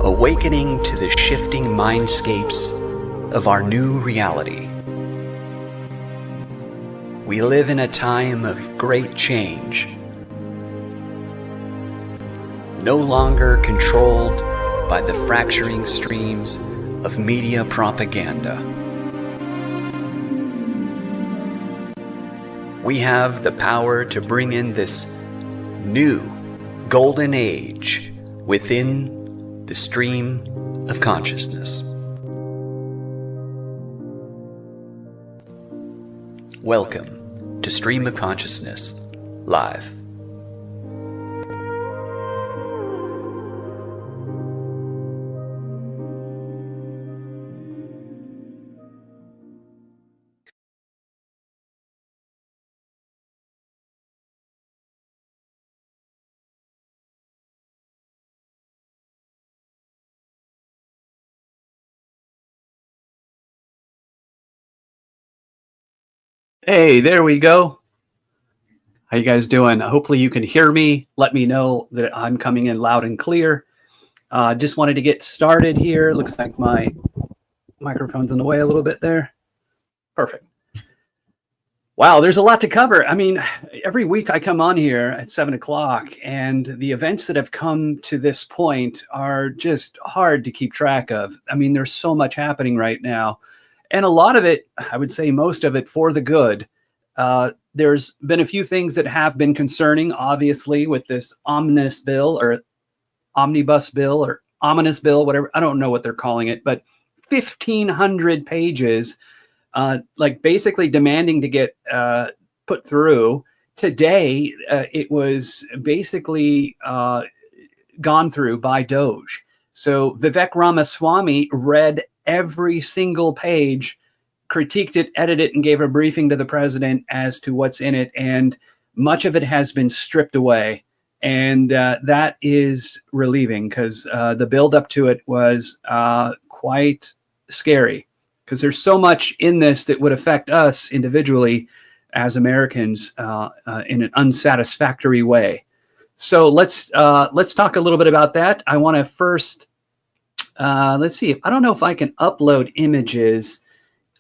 awakening to the shifting mindscapes of our new reality. We live in a time of great change, no longer controlled by the fracturing streams of media propaganda. We have the power to bring in this new golden age within the stream of consciousness. Welcome to Stream of Consciousness Live. Hey, there we go. How you guys doing? Hopefully you can hear me. Let me know that I'm coming in loud and clear. Just wanted to get started here. Looks like my microphone's in the way a little bit there. Perfect. Wow, there's a lot to cover. I mean, every week I come on here at 7 o'clock, and the events that have come to this point are just hard to keep track of. I mean, there's so much happening right now. And a lot of it, I would say most of it, for the good. There's been a few things that have been concerning, obviously, with this omnibus bill or omnibus bill or ominous bill, whatever. I don't know what they're calling it, but 1,500 pages, like basically demanding to get put through. Today, it was basically gone through by Doge. So Vivek Ramaswamy read every single page, critiqued it, edited it, and gave a briefing to the president as to what's in it. And much of it has been stripped away. And that is relieving, because the build up to it was quite scary, because there's so much in this that would affect us individually as Americans in an unsatisfactory way. So let's talk a little bit about that. I want to first, let's see. I don't know if I can upload images.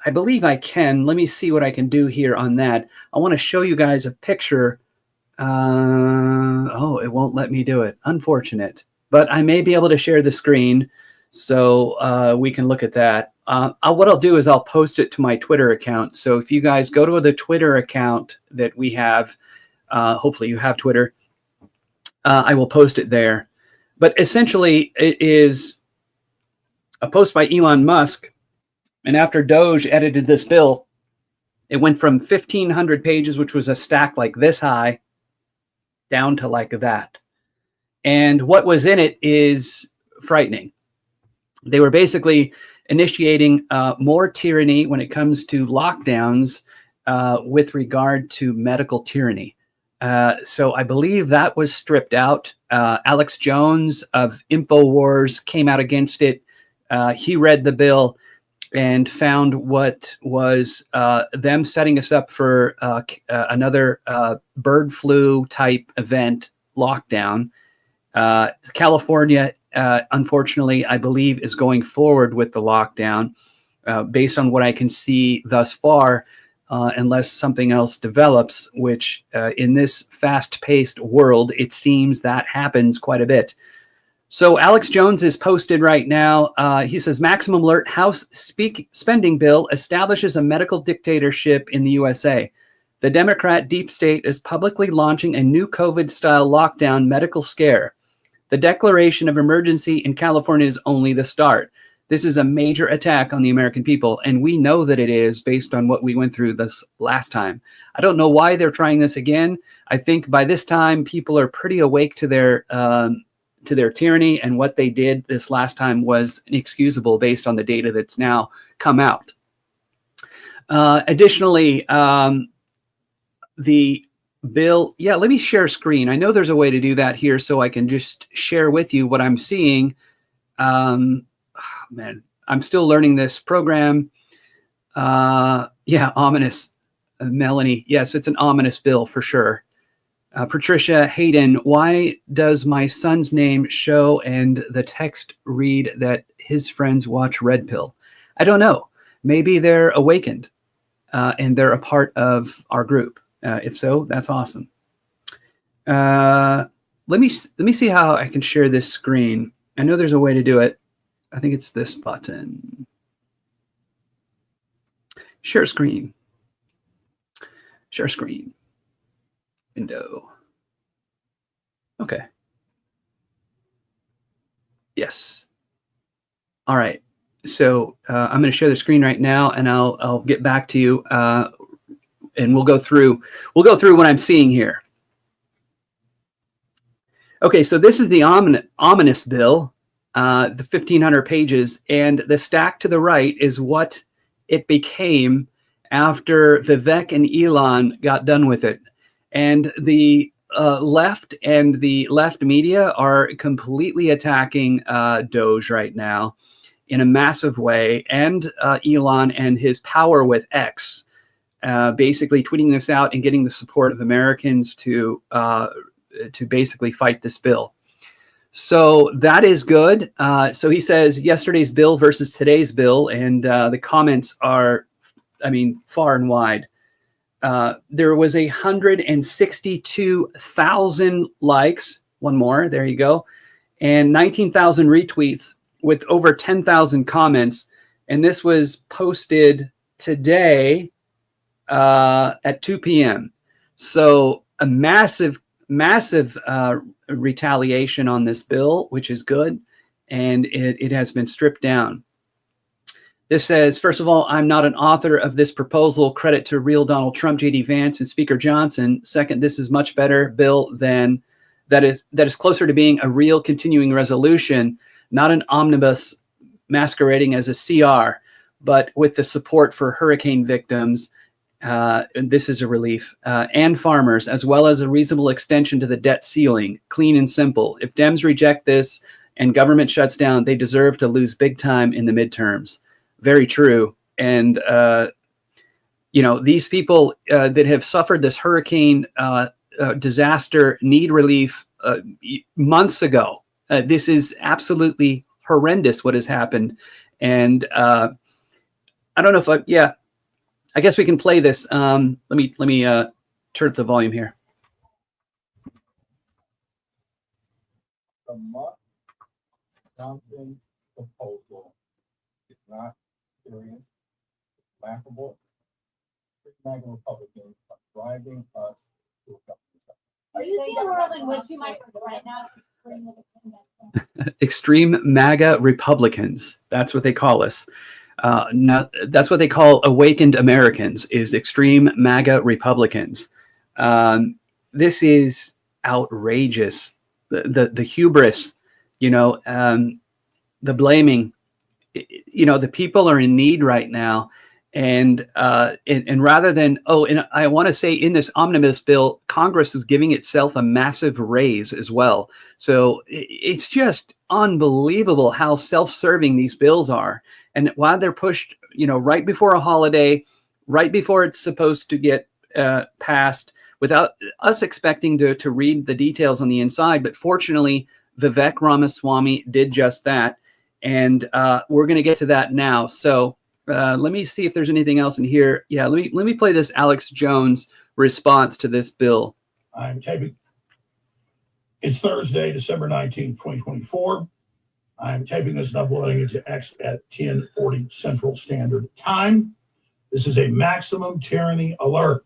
I believe I can. Let me see what I can do here on that. I want to show you guys a picture. Oh, it won't let me do it. Unfortunate. But I may be able to share the screen so we can look at that. What I'll do is I'll post it to my Twitter account. So if you guys go to the Twitter account that we have, hopefully you have Twitter, I will post it there. But essentially, it is a post by Elon Musk. And after Doge edited this bill, it went from 1,500 pages, which was a stack like this high, down to like that. And what was in it is frightening. They were basically initiating more tyranny when it comes to lockdowns with regard to medical tyranny. So I believe that was stripped out. Alex Jones of InfoWars came out against it. He read the bill and found what was them setting us up for another bird flu type event lockdown. California, unfortunately, I believe, is going forward with the lockdown based on what I can see thus far, unless something else develops, which in this fast-paced world, it seems that happens quite a bit. So Alex Jones is posted right now. He says, maximum alert, House spending bill establishes a medical dictatorship in the USA. The Democrat deep state is publicly launching a new COVID-style lockdown medical scare. The declaration of emergency in California is only the start. This is a major attack on the American people, and we know that it is based on what we went through this last time. I don't know why they're trying this again. I think by this time, people are pretty awake to their tyranny, and what they did this last time was inexcusable based on the data that's now come out. Additionally, the bill, let me share screen. I know there's a way to do that here, so I can just share with you what I'm seeing. Man, I'm still learning this program. Ominous. Melanie, yes, it's an ominous bill for sure. Patricia Hayden, why does my son's name show and the text read that his friends watch Red Pill? I don't know. Maybe they're awakened and they're a part of our group. If so, that's awesome. Let me see how I can share this screen. I know there's a way to do it. I think it's this button. Share screen. Share screen. Window. Okay. Yes. All right. So I'm going to share the screen right now, and I'll get back to you, and we'll go through what I'm seeing here. Okay, so this is the ominous bill, the 1,500 pages, and the stack to the right is what it became after Vivek and Elon got done with it. And the left and the left media are completely attacking Doge right now in a massive way, and Elon and his power with X, basically tweeting this out and getting the support of Americans to basically fight this bill. So that is good. So he says yesterday's bill versus today's bill, and the comments are, I mean, far and wide. There was 162,000 likes, one more, there you go, and 19,000 retweets with over 10,000 comments. And this was posted today at 2 p.m. So a massive retaliation on this bill, which is good, and it has been stripped down. This says, first of all, I'm not an author of this proposal. Credit to real Donald Trump, J.D. Vance, and Speaker Johnson. Second, this is much better bill than that is closer to being a real continuing resolution, not an omnibus masquerading as a CR, but with the support for hurricane victims. And this is a relief, and farmers, as well as a reasonable extension to the debt ceiling. Clean and simple. If Dems reject this and government shuts down, they deserve to lose big time in the midterms. Very true. And, these people that have suffered this hurricane disaster need relief months ago. This is absolutely horrendous what has happened. And I don't know if I guess we can play this. Let me turn up the volume here. The Musk-Johnson proposal is not serious, laughable. MAGA Republicans are driving us to a government. Are you seeing a world in which you might right now? Extreme MAGA Republicans. That's what they call us. That's what they call awakened Americans, is extreme MAGA Republicans. This is outrageous. The hubris, the blaming. The people are in need right now, and rather than and I want to say in this omnibus bill, Congress is giving itself a massive raise as well. So it's just unbelievable how self-serving these bills are. And while they're pushed, right before a holiday, right before it's supposed to get passed, without us expecting to read the details on the inside. But fortunately, Vivek Ramaswamy did just that. And we're going to get to that now. So let me see if there's anything else in here. Yeah, let me play this Alex Jones response to this bill. I'm taping. It's Thursday, December 19th, 2024. I'm taping this and uploading it to X at 10:40 Central Standard Time. This is a maximum tyranny alert.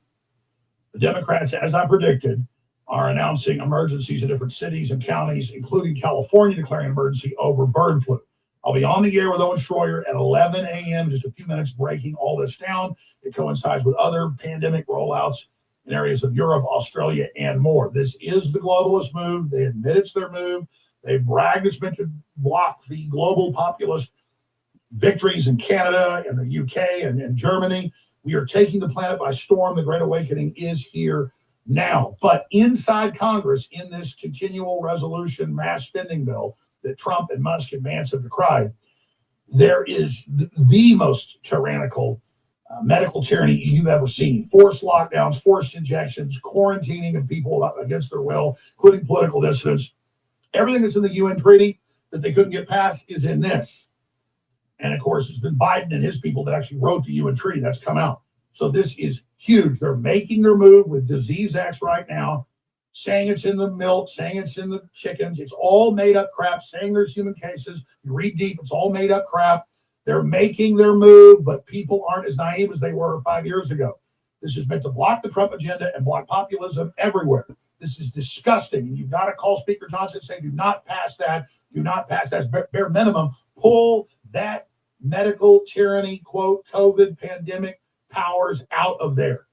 The Democrats, as I predicted, are announcing emergencies in different cities and counties, including California declaring an emergency over bird flu. I'll be on the air with Owen Schroyer at 11 a.m., just a few minutes, breaking all this down. It coincides with other pandemic rollouts in areas of Europe, Australia, and more. This is the globalist move. They admit it's their move. They bragged it's meant to block the global populist victories in Canada and the UK and Germany. We are taking the planet by storm. The Great Awakening is here now. But inside Congress, in this continual resolution mass spending bill that Trump and Musk and Vance have decried, there is the most tyrannical medical tyranny you've ever seen. Forced lockdowns, forced injections, quarantining of people against their will, including political dissidents. Everything that's in the UN treaty that they couldn't get passed is in this. And of course, it's been Biden and his people that actually wrote the UN treaty that's come out. So this is huge. They're making their move with disease acts right now, saying it's in the milk, saying it's in the chickens. It's all made up crap, saying there's human cases. You read deep, it's all made up crap. They're making their move, but people aren't as naive as they were 5 years ago. This is meant to block the Trump agenda and block populism everywhere. This is disgusting. And you've got to call Speaker Johnson and say, do not pass that. Do not pass that. Bare minimum, pull that medical tyranny, quote, COVID pandemic powers out of there.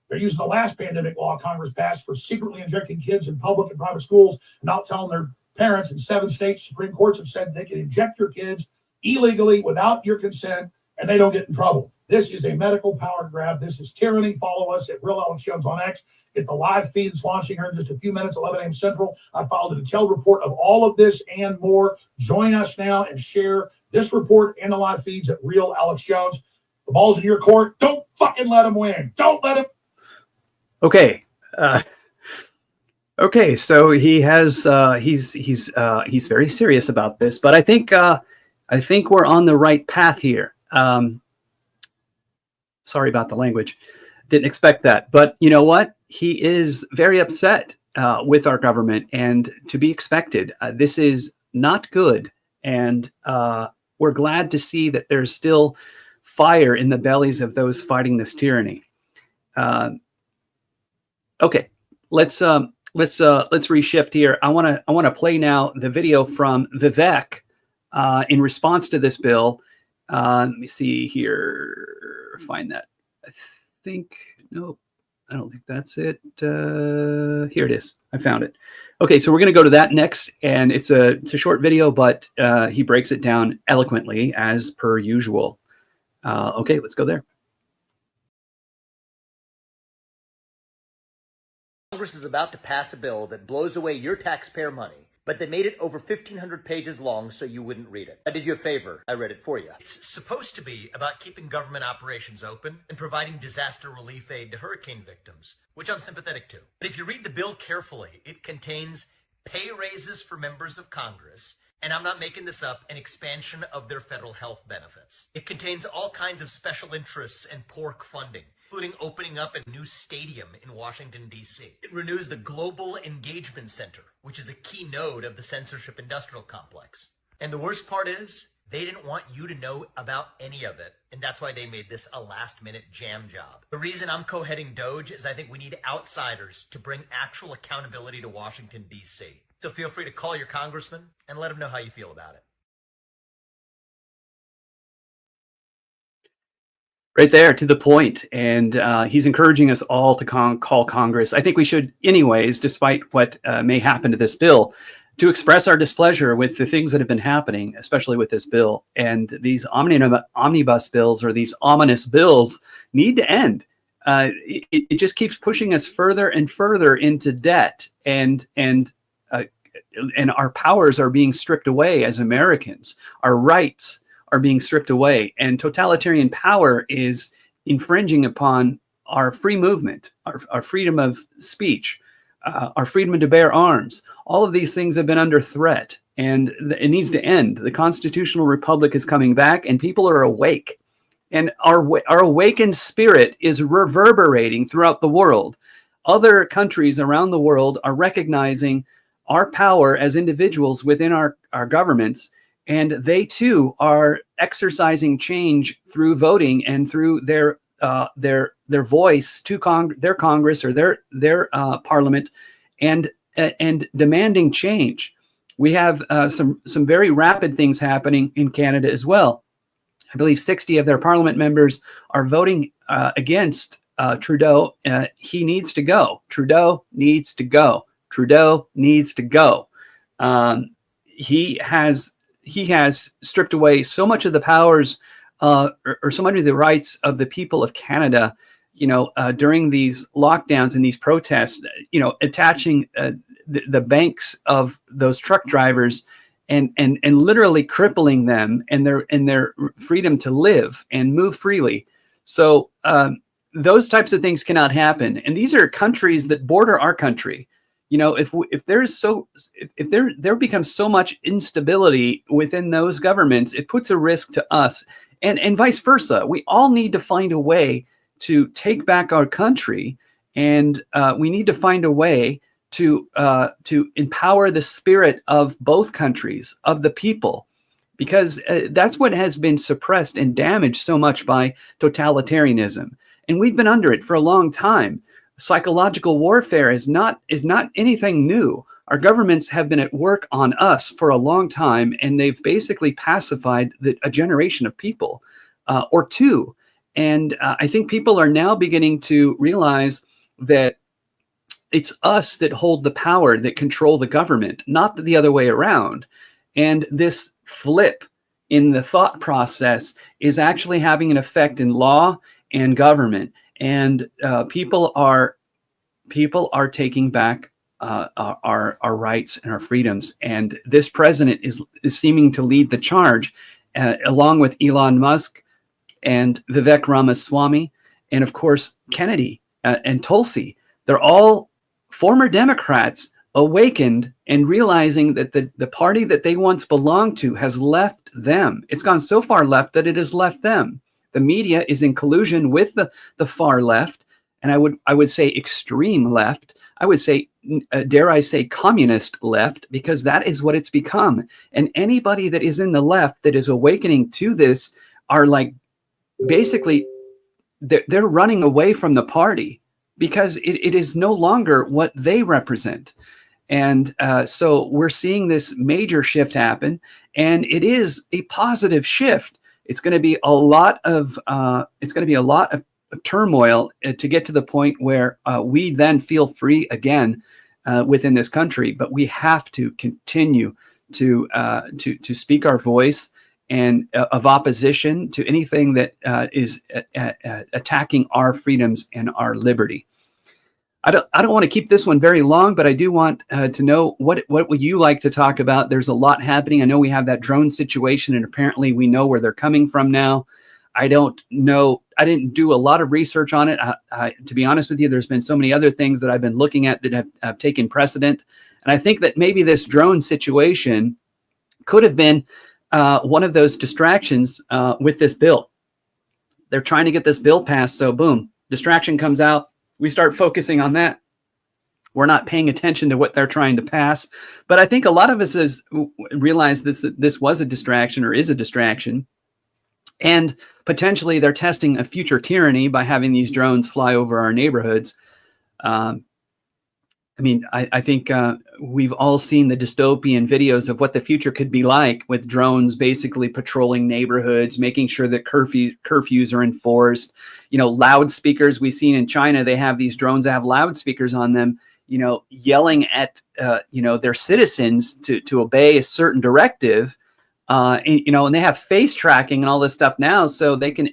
They're using the last pandemic law Congress passed for secretly injecting kids in public and private schools, not telling their parents. In 7 states, Supreme Courts have said they can inject your kids illegally without your consent, and they don't get in trouble. This is a medical power grab. This is tyranny. Follow us at Real Alex Jones on X. Get the live feed that's launching here in just a few minutes, 11 a.m. Central. I filed a detailed report of all of this and more. Join us now and share this report and the live feeds at Real Alex Jones. The ball's in your court. Don't fucking let him win. Don't let him. Okay. Okay. So he has. He's very serious about this, but I think we're on the right path here. Sorry about the language. Didn't expect that, but you know what? He is very upset with our government, and to be expected. This is not good, and we're glad to see that there's still fire in the bellies of those fighting this tyranny. Okay, let's reshift here. I want to play now the video from Vivek in response to this bill. Let me see here. Find that. I think nope. I don't think that's it. Here it is. I found it. Okay, so we're going to go to that next, and it's a short video, but he breaks it down eloquently as per usual. Okay, let's go there. Congress is about to pass a bill that blows away your taxpayer money, but they made it over 1,500 pages long so you wouldn't read it. I did you a favor. I read it for you. It's supposed to be about keeping government operations open and providing disaster relief aid to hurricane victims, which I'm sympathetic to. But if you read the bill carefully, it contains pay raises for members of Congress, and I'm not making this up, an expansion of their federal health benefits. It contains all kinds of special interests and pork funding, including opening up a new stadium in Washington, D.C. It renews the Global Engagement Center, which is a key node of the censorship industrial complex. And the worst part is, they didn't want you to know about any of it, and that's why they made this a last-minute jam job. The reason I'm co-heading DOGE is I think we need outsiders to bring actual accountability to Washington, D.C. So feel free to call your congressman and let him know how you feel about it. Right there, to the point, and he's encouraging us all to call Congress. I think we should anyways, despite what may happen to this bill, to express our displeasure with the things that have been happening, especially with this bill. And these omnibus bills, or these ominous bills, need to end. It just keeps pushing us further and further into debt, and our powers are being stripped away as Americans. Our rights are being stripped away, and totalitarian power is infringing upon our free movement, our freedom of speech, our freedom to bear arms. All of these things have been under threat, and it needs to end. The constitutional republic is coming back, and people are awake, and our awakened spirit is reverberating throughout the world. Other countries around the world are recognizing our power as individuals within our governments, and they too are exercising change through voting and through their voice to their Congress or their Parliament, and demanding change. We have some very rapid things happening in Canada as well. I believe 60 of their Parliament members are voting against Trudeau. He needs to go. Trudeau needs to go. Trudeau needs to go. He has stripped away so much of the powers or so much of the rights of the people of Canada, during these lockdowns and these protests, attaching the banks of those truck drivers and literally crippling them and their freedom to live and move freely. So those types of things cannot happen. And these are countries that border our country. You know, if there becomes so much instability within those governments, it puts a risk to us, and vice versa. We all need to find a way to take back our country, and we need to find a way to empower the spirit of both countries, of the people, because that's what has been suppressed and damaged so much by totalitarianism, and we've been under it for a long time. Psychological warfare is not anything new. Our governments have been at work on us for a long time, and they've basically pacified a generation of people or two. And I think people are now beginning to realize that it's us that hold the power, that control the government, not the other way around. And this flip in the thought process is actually having an effect in law and government. And people are taking back our rights and our freedoms. And this president is seeming to lead the charge, along with Elon Musk and Vivek Ramaswamy, and of course Kennedy and Tulsi. They're all former Democrats awakened and realizing that the party that they once belonged to has left them. It's gone so far left that it has left them. The media is in collusion with the far left, and I would say extreme left. I would say, dare I say, communist left, because that is what it's become. And anybody that is in the left that is awakening to this are like, basically, they're running away from the party because it is no longer what they represent. And so we're seeing this major shift happen, and it is a positive shift. It's going to be a lot of turmoil to get to the point where we then feel free again within this country. But we have to continue to speak our voice and of opposition to anything that is attacking our freedoms and our liberty. I don't want to keep this one very long, but I do want to know what would you like to talk about? There's a lot happening. I know we have that drone situation, and apparently we know where they're coming from now. I don't know. I didn't do a lot of research on it. To be honest with you, there's been so many other things that I've been looking at that have taken precedent. And I think that maybe this drone situation could have been one of those distractions with this bill. They're trying to get this bill passed. So boom, distraction comes out. We start focusing on that. We're not paying attention to what they're trying to pass. But I think a lot of us has realized this was a distraction, or is a distraction. And potentially they're testing a future tyranny by having these drones fly over our neighborhoods. I think we've all seen the dystopian videos of what the future could be like, with drones basically patrolling neighborhoods, making sure that curfews are enforced. You know, loudspeakers we've seen in China, they have these drones that have loudspeakers on them, you know, yelling at, their citizens to obey a certain directive. And they have face tracking and all this stuff now, so they can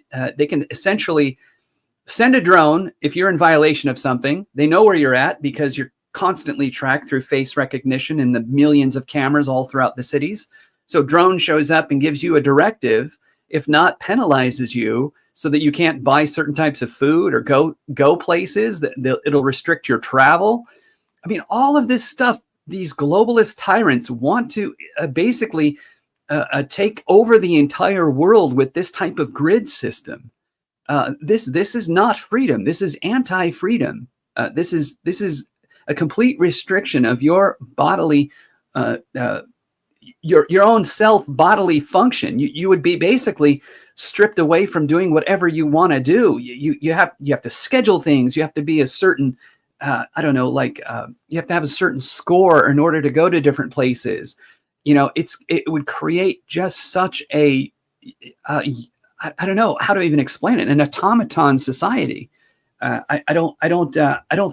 essentially send a drone if you're in violation of something. They know where you're at because you're constantly tracked through face recognition and the millions of cameras all throughout the cities. So drone shows up and gives you a directive, if not penalizes you, so that you can't buy certain types of food or go places, that it'll restrict your travel. I mean, all of this stuff, these globalist tyrants want to basically take over the entire world with this type of grid system. This is not freedom. This is anti-freedom. This is a complete restriction of your bodily, your own self bodily function. You would be basically stripped away from doing whatever you want to do. You have to schedule things. You have to be a certain, you have to have a certain score in order to go to different places. You know, it would create just such a, I don't know how to even explain it, an automaton society. I don't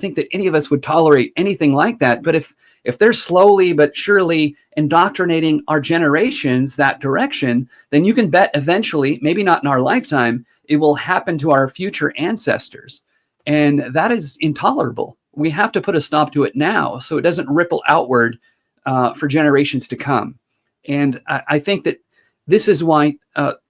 think that any of us would tolerate anything like that. But if they're slowly but surely indoctrinating our generations that direction, then you can bet eventually, maybe not in our lifetime, it will happen to our future ancestors. And that is intolerable. We have to put a stop to it now so it doesn't ripple outward for generations to come. And I think that this is why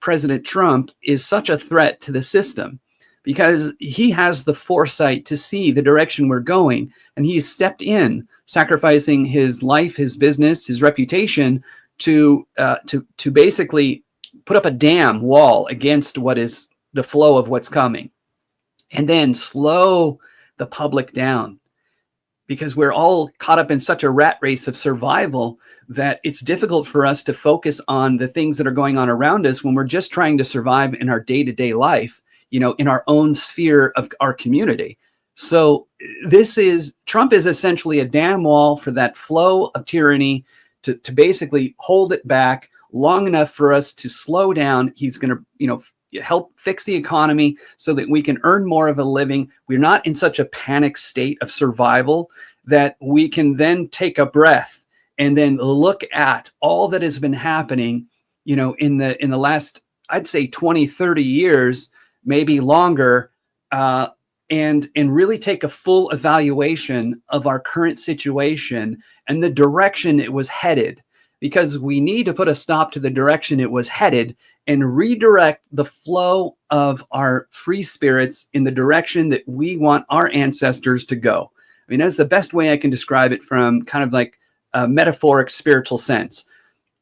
President Trump is such a threat to the system. because he has the foresight to see the direction we're going. And he's stepped in, sacrificing his life, his business, his reputation to basically put up a dam wall against what is the flow of what's coming, and then slow the public down, because we're all caught up in such a rat race of survival that it's difficult for us to focus on the things that are going on around us when we're just trying to survive in our day-to-day life, in our own sphere of our community. So Trump is essentially a dam wall for that flow of tyranny to basically hold it back long enough for us to slow down. He's going to, help fix the economy so that we can earn more of a living. We're not in such a panic state of survival that we can then take a breath and then look at all that has been happening, in the last, I'd say 20, 30 years, maybe longer, and really take a full evaluation of our current situation and the direction it was headed, because we need to put a stop to the direction it was headed and redirect the flow of our free spirits in the direction that we want our ancestors to go. I mean, that's the best way I can describe it, from kind of like a metaphoric spiritual sense.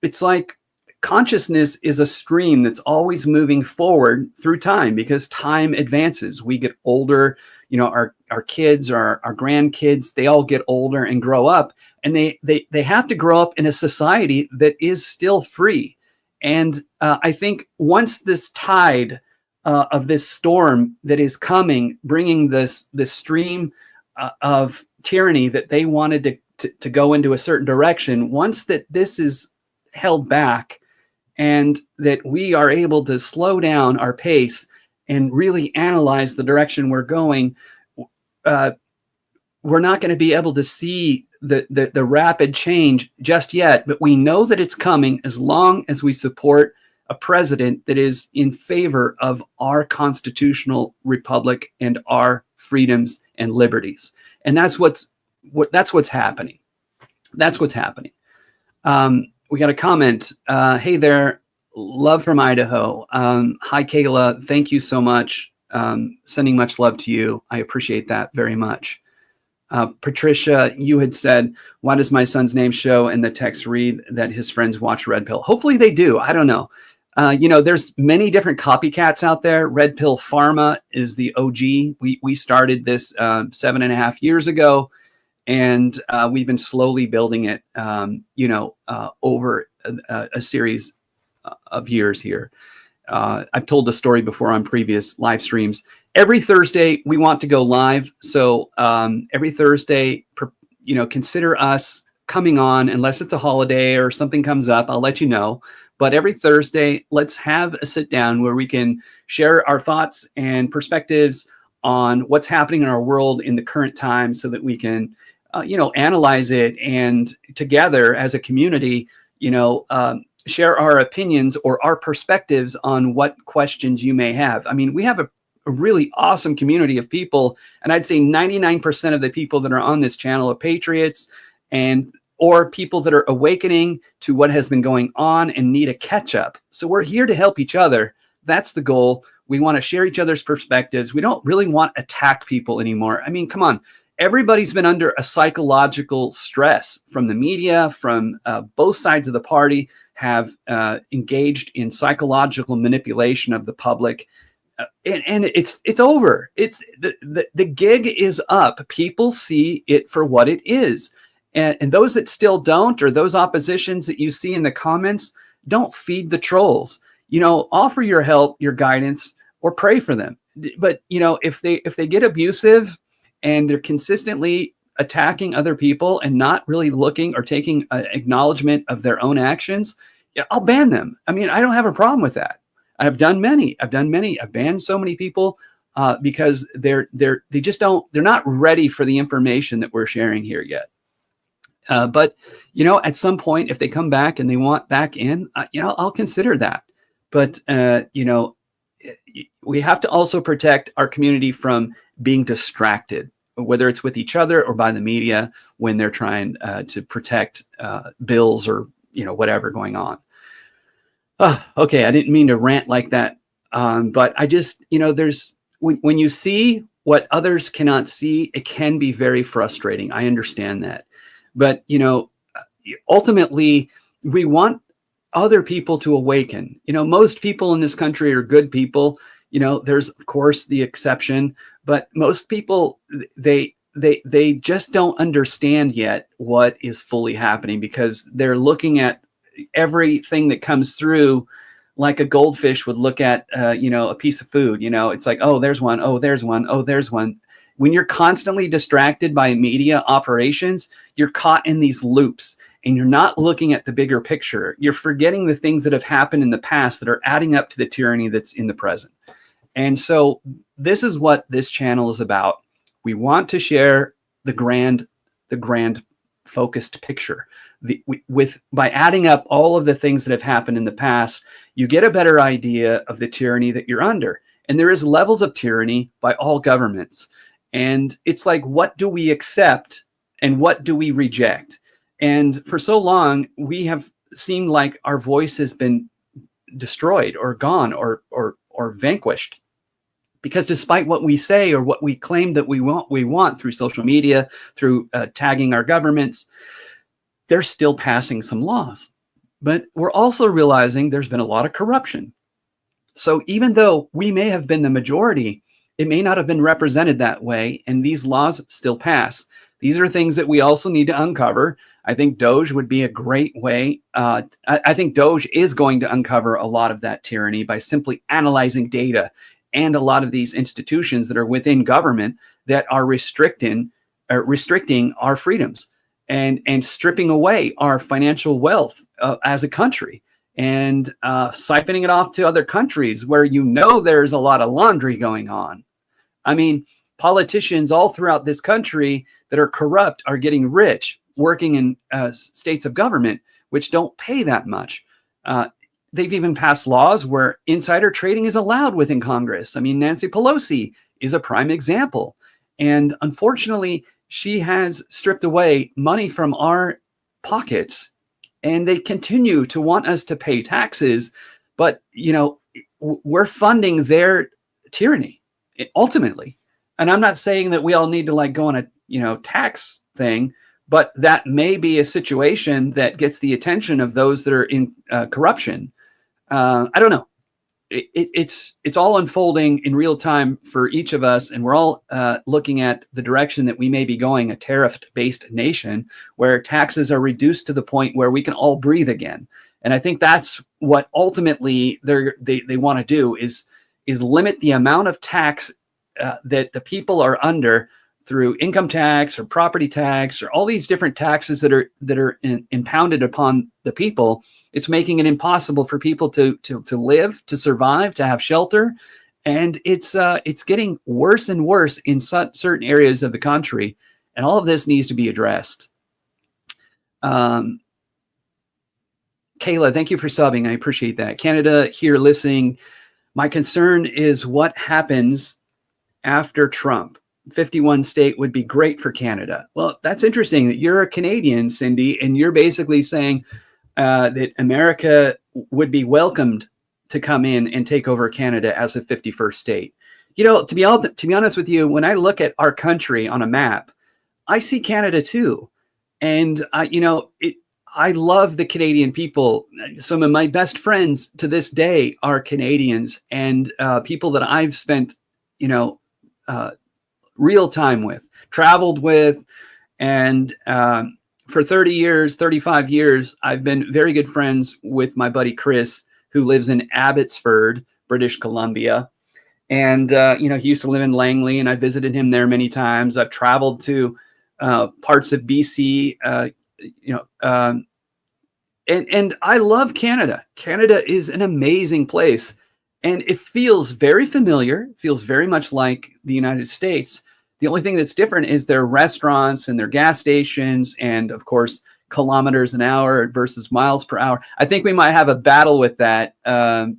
It's like consciousness is a stream that's always moving forward through time, because time advances. We get older, our kids, our grandkids, they all get older and grow up, and they have to grow up in a society that is still free. And I think once this tide of this storm that is coming, bringing this stream of tyranny that they wanted to go into a certain direction, once that this is held back and that we are able to slow down our pace and really analyze the direction we're going, we're not going to be able to see the rapid change just yet, but we know that it's coming as long as we support a president that is in favor of our constitutional republic and our freedoms and liberties. And that's what's happening. That's what's happening. We got a comment. Hey there, love from Idaho. Hi, Kayla. Thank you so much. Sending much love to you. I appreciate that very much. Patricia, you had said, why does my son's name show in the text read that his friends watch Red Pill? Hopefully they do. I don't know. There's many different copycats out there. Red Pill Pharma is the OG. We started this 7.5 years ago, and we've been slowly building it, over a series of years here. I've told the story before on previous live streams. Every Thursday, we want to go live. So every Thursday, consider us coming on, unless it's a holiday or something comes up, I'll let you know. But every Thursday, let's have a sit down where we can share our thoughts and perspectives on what's happening in our world in the current time, so that we can, analyze it, and together as a community, share our opinions or our perspectives on what questions you may have. I mean, we have a really awesome community of people, and I'd say 99% of the people that are on this channel are patriots, or people that are awakening to what has been going on and need a catch up. So we're here to help each other. That's the goal. We want to share each other's perspectives. We don't really want to attack people anymore. I mean, come on. Everybody's been under a psychological stress from the media, from both sides of the party have engaged in psychological manipulation of the public. And it's over. It's the gig is up. People see it for what it is. And those that still don't, or those oppositions that you see in the comments, don't feed the trolls. Offer your help, your guidance, or pray for them. But if they get abusive and they're consistently attacking other people and not really looking or taking acknowledgement of their own actions, I'll ban them. I mean, I don't have a problem with that. I've done many. I've banned so many people because they're not ready for the information that we're sharing here yet. But at some point, if they come back and they want back in, I'll consider that. But we have to also protect our community from being distracted, whether it's with each other or by the media when they're trying to protect bills or whatever going on. Okay, I didn't mean to rant like that, but I just there's when you see what others cannot see, it can be very frustrating. I understand that. But, ultimately, we want other people to awaken. Most people in this country are good people. There's, of course, the exception, but most people, they just don't understand yet what is fully happening, because they're looking at everything that comes through like a goldfish would look at, a piece of food. It's like, oh, there's one. Oh, there's one. Oh, there's one. When you're constantly distracted by media operations, you're caught in these loops and you're not looking at the bigger picture. You're forgetting the things that have happened in the past that are adding up to the tyranny that's in the present. And so this is what this channel is about. We want to share the grand focused picture. By adding up all of the things that have happened in the past, you get a better idea of the tyranny that you're under. And there is levels of tyranny by all governments. And it's like, what do we accept and what do we reject? And for so long, we have seemed like our voice has been destroyed or gone or vanquished. Because despite what we say or what we claim that we want through social media, through tagging our governments, they're still passing some laws. But we're also realizing there's been a lot of corruption. So even though we may have been the majority, it may not have been represented that way, and these laws still pass. These are things that we also need to uncover. I think Doge would be a great way. I think Doge is going to uncover a lot of that tyranny by simply analyzing data and a lot of these institutions that are within government that are restricting our freedoms and stripping away our financial wealth as a country, and siphoning it off to other countries where there's a lot of laundry going on. I mean, politicians all throughout this country that are corrupt are getting rich, working in states of government which don't pay that much. They've even passed laws where insider trading is allowed within Congress. I mean, Nancy Pelosi is a prime example. And unfortunately, she has stripped away money from our pockets, and they continue to want us to pay taxes. But, we're funding their tyranny ultimately. And I'm not saying that we all need to go on a, tax thing, but that may be a situation that gets the attention of those that are in corruption. I don't know. It's all unfolding in real time for each of us, and we're all looking at the direction that we may be going, a tariff-based nation where taxes are reduced to the point where we can all breathe again. And I think that's what ultimately they want to do is limit the amount of tax that the people are under through income tax or property tax or all these different taxes that are impounded upon the people. It's making it impossible for people to live, to survive, to have shelter, and it's getting worse and worse in certain areas of the country, and all of this needs to be addressed. Kayla, thank you for subbing. I appreciate that. Canada here listening. My concern is what happens after Trump. 51 state would be great for Canada. Well, that's interesting that you're a Canadian, Cindy, and you're basically saying that America would be welcomed to come in and take over Canada as a 51st state. To be honest with you, when I look at our country on a map, I see Canada too. And I love the Canadian people. Some of my best friends to this day are Canadians, and people that I've spent, real time with, traveled with, and for 30 years, 35 years, I've been very good friends with my buddy Chris, who lives in Abbotsford, British Columbia. And, he used to live in Langley, and I visited him there many times. I've traveled to parts of BC, and I love Canada. Canada is an amazing place, and it feels very familiar, feels very much like the United States. The only thing that's different is their restaurants and their gas stations, and of course, kilometers an hour versus miles per hour. I think we might have a battle with that. The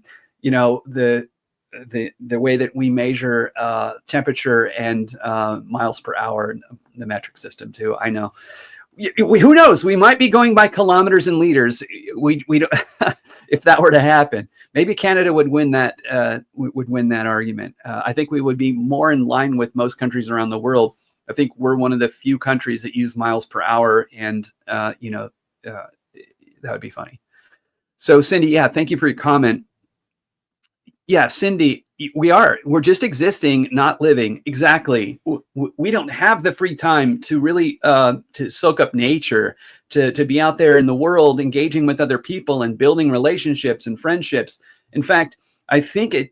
way that we measure temperature and miles per hour, the metric system too. I know. Who knows? We might be going by kilometers and liters. We don't. if that were to happen. Maybe Canada would win that argument. I think we would be more in line with most countries around the world. I think we're one of the few countries that use miles per hour, and that would be funny. So Cindy, yeah, thank you for your comment. Yeah, Cindy, we're just existing, not living. Exactly. We don't have the free time to really to soak up nature, to be out there in the world, engaging with other people and building relationships and friendships. In fact, I think it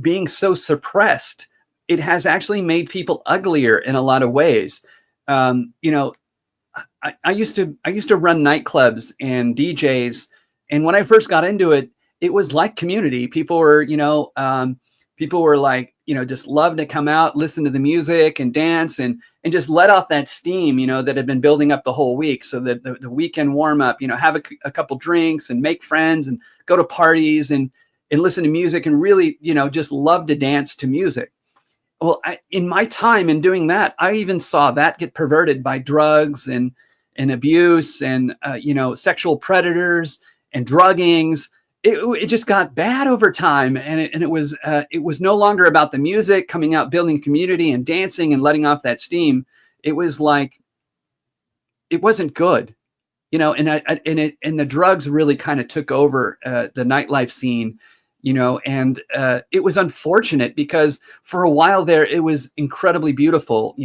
being so suppressed, it has actually made people uglier in a lot of ways. I used to run nightclubs and DJs, and when I first got into it, it was like community. People were like, just loved to come out, listen to the music and dance and just let off that steam, that had been building up the whole week. So that the weekend warm up, have a couple drinks and make friends and go to parties and listen to music and really, just love to dance to music. Well, in my time in doing that, I even saw that get perverted by drugs and abuse and, sexual predators and druggings. It just got bad over time, and it was no longer about the music coming out, building community and dancing and letting off that steam. It was like it wasn't good, and the drugs really kind of took over the nightlife scene, and it was unfortunate because for a while there it was incredibly beautiful,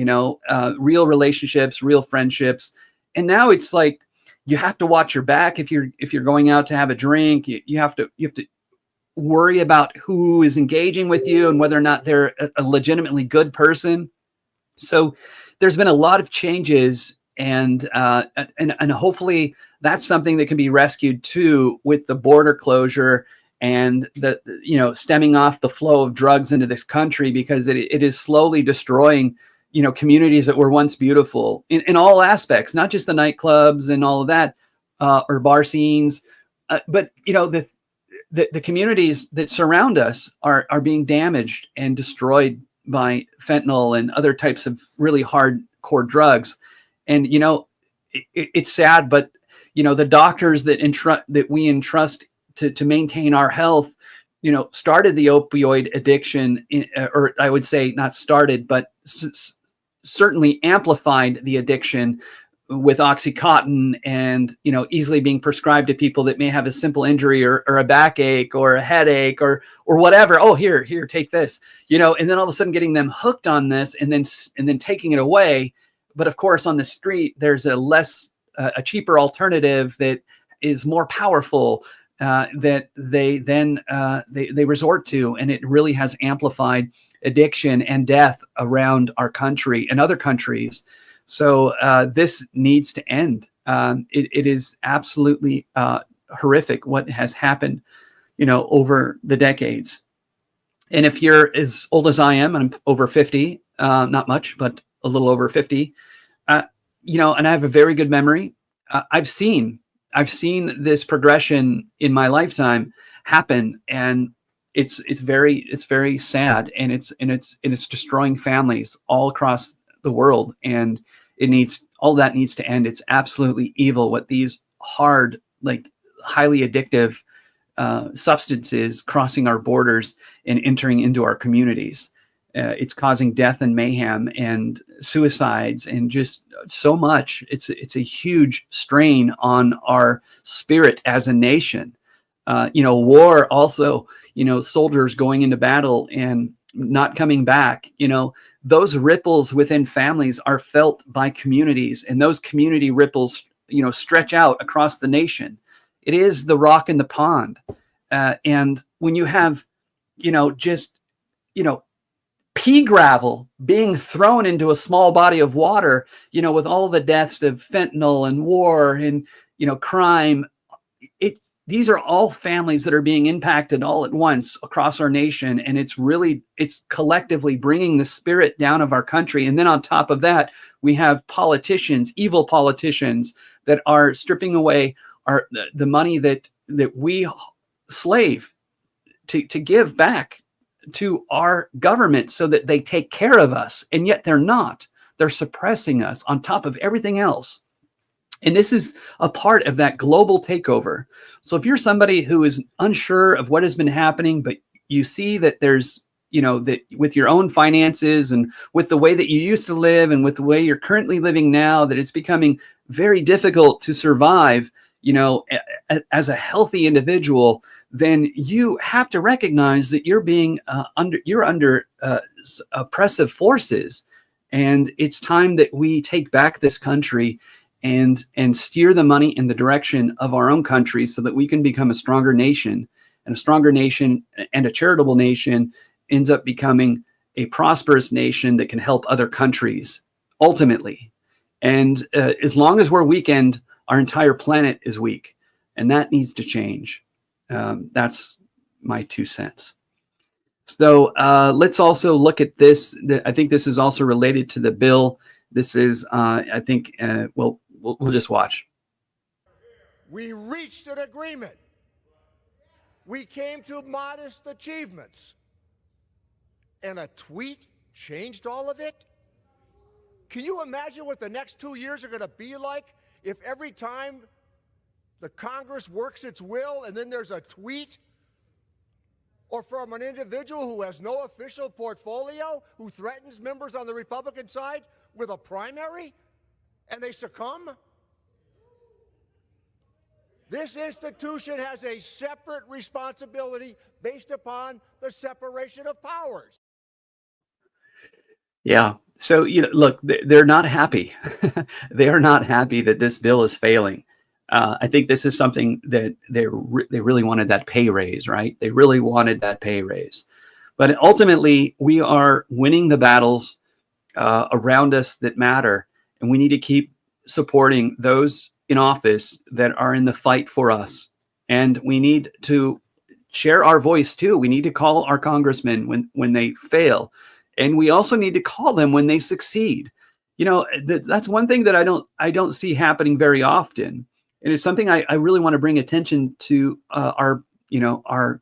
real relationships, real friendships, and now it's like, you have to watch your back if you're going out to have a drink. You have to worry about who is engaging with you and whether or not they're a legitimately good person. So there's been a lot of changes, and hopefully that's something that can be rescued too with the border closure and the stemming off the flow of drugs into this country, because it is slowly destroying communities that were once beautiful in all aspects, not just the nightclubs and all of that, or bar scenes, but the communities that surround us are being damaged and destroyed by fentanyl and other types of really hardcore drugs. And it's sad, but the doctors that we entrust to maintain our health, started the opioid addiction, or I would say not started, but certainly amplified the addiction with OxyContin and, easily being prescribed to people that may have a simple injury or a backache or a headache or whatever. Oh, here, take this, and then all of a sudden getting them hooked on this and then taking it away. But of course, on the street, there's a cheaper alternative that is more powerful, that they resort to, and it really has amplified addiction and death around our country and other countries. So this needs to end. It is absolutely horrific what has happened, over the decades. And if you're as old as I am, I'm over 50, not much, but a little over 50, and I have a very good memory. I've seen this progression in my lifetime happen, and it's very sad, and it's destroying families all across the world, and all that needs to end. It's absolutely evil what these hard, like highly addictive substances crossing our borders and entering into our communities. It's causing death and mayhem and suicides and just so much. It's a huge strain on our spirit as a nation. War also, soldiers going into battle and not coming back, those ripples within families are felt by communities, and those community ripples, stretch out across the nation. It is the rock in the pond. And when you have, pea gravel being thrown into a small body of water, with all the deaths of fentanyl and war and, crime, these are all families that are being impacted all at once across our nation. And it's collectively bringing the spirit down of our country. And then on top of that, we have politicians, evil politicians, that are stripping away the money that we slave to give back to our government so that they take care of us. And yet they're not. They're suppressing us on top of everything else. And this is a part of that global takeover. So if you're somebody who is unsure of what has been happening, but you see that there's, that with your own finances and with the way that you used to live and with the way you're currently living now, that it's becoming very difficult to survive, as a healthy individual, then you have to recognize that you're being under oppressive forces. And it's time that we take back this country and steer the money in the direction of our own country so that we can become a stronger nation. And a stronger nation and a charitable nation ends up becoming a prosperous nation that can help other countries ultimately. And as long as we're weakened, our entire planet is weak. And that needs to change. That's my 2 cents. So let's also look at this. I think this is also related to the bill. This is, I think, we'll just watch. We reached an agreement. We came to modest achievements. And a tweet changed all of it? Can you imagine what the next 2 years are going to be like if every time the Congress works its will and then there's a tweet? Or from an individual who has no official portfolio, who threatens members on the Republican side with a primary, and they succumb? This institution has a separate responsibility based upon the separation of powers. Yeah. So, look, they're not happy. They are not happy that this bill is failing. I think this is something that they really wanted, that pay raise, right? They really wanted that pay raise. But ultimately, we are winning the battles around us that matter. And we need to keep supporting those in office that are in the fight for us. And we need to share our voice too. We need to call our congressmen when they fail. And we also need to call them when they succeed. That's one thing that I don't see happening very often. And it's something I really want to bring attention to our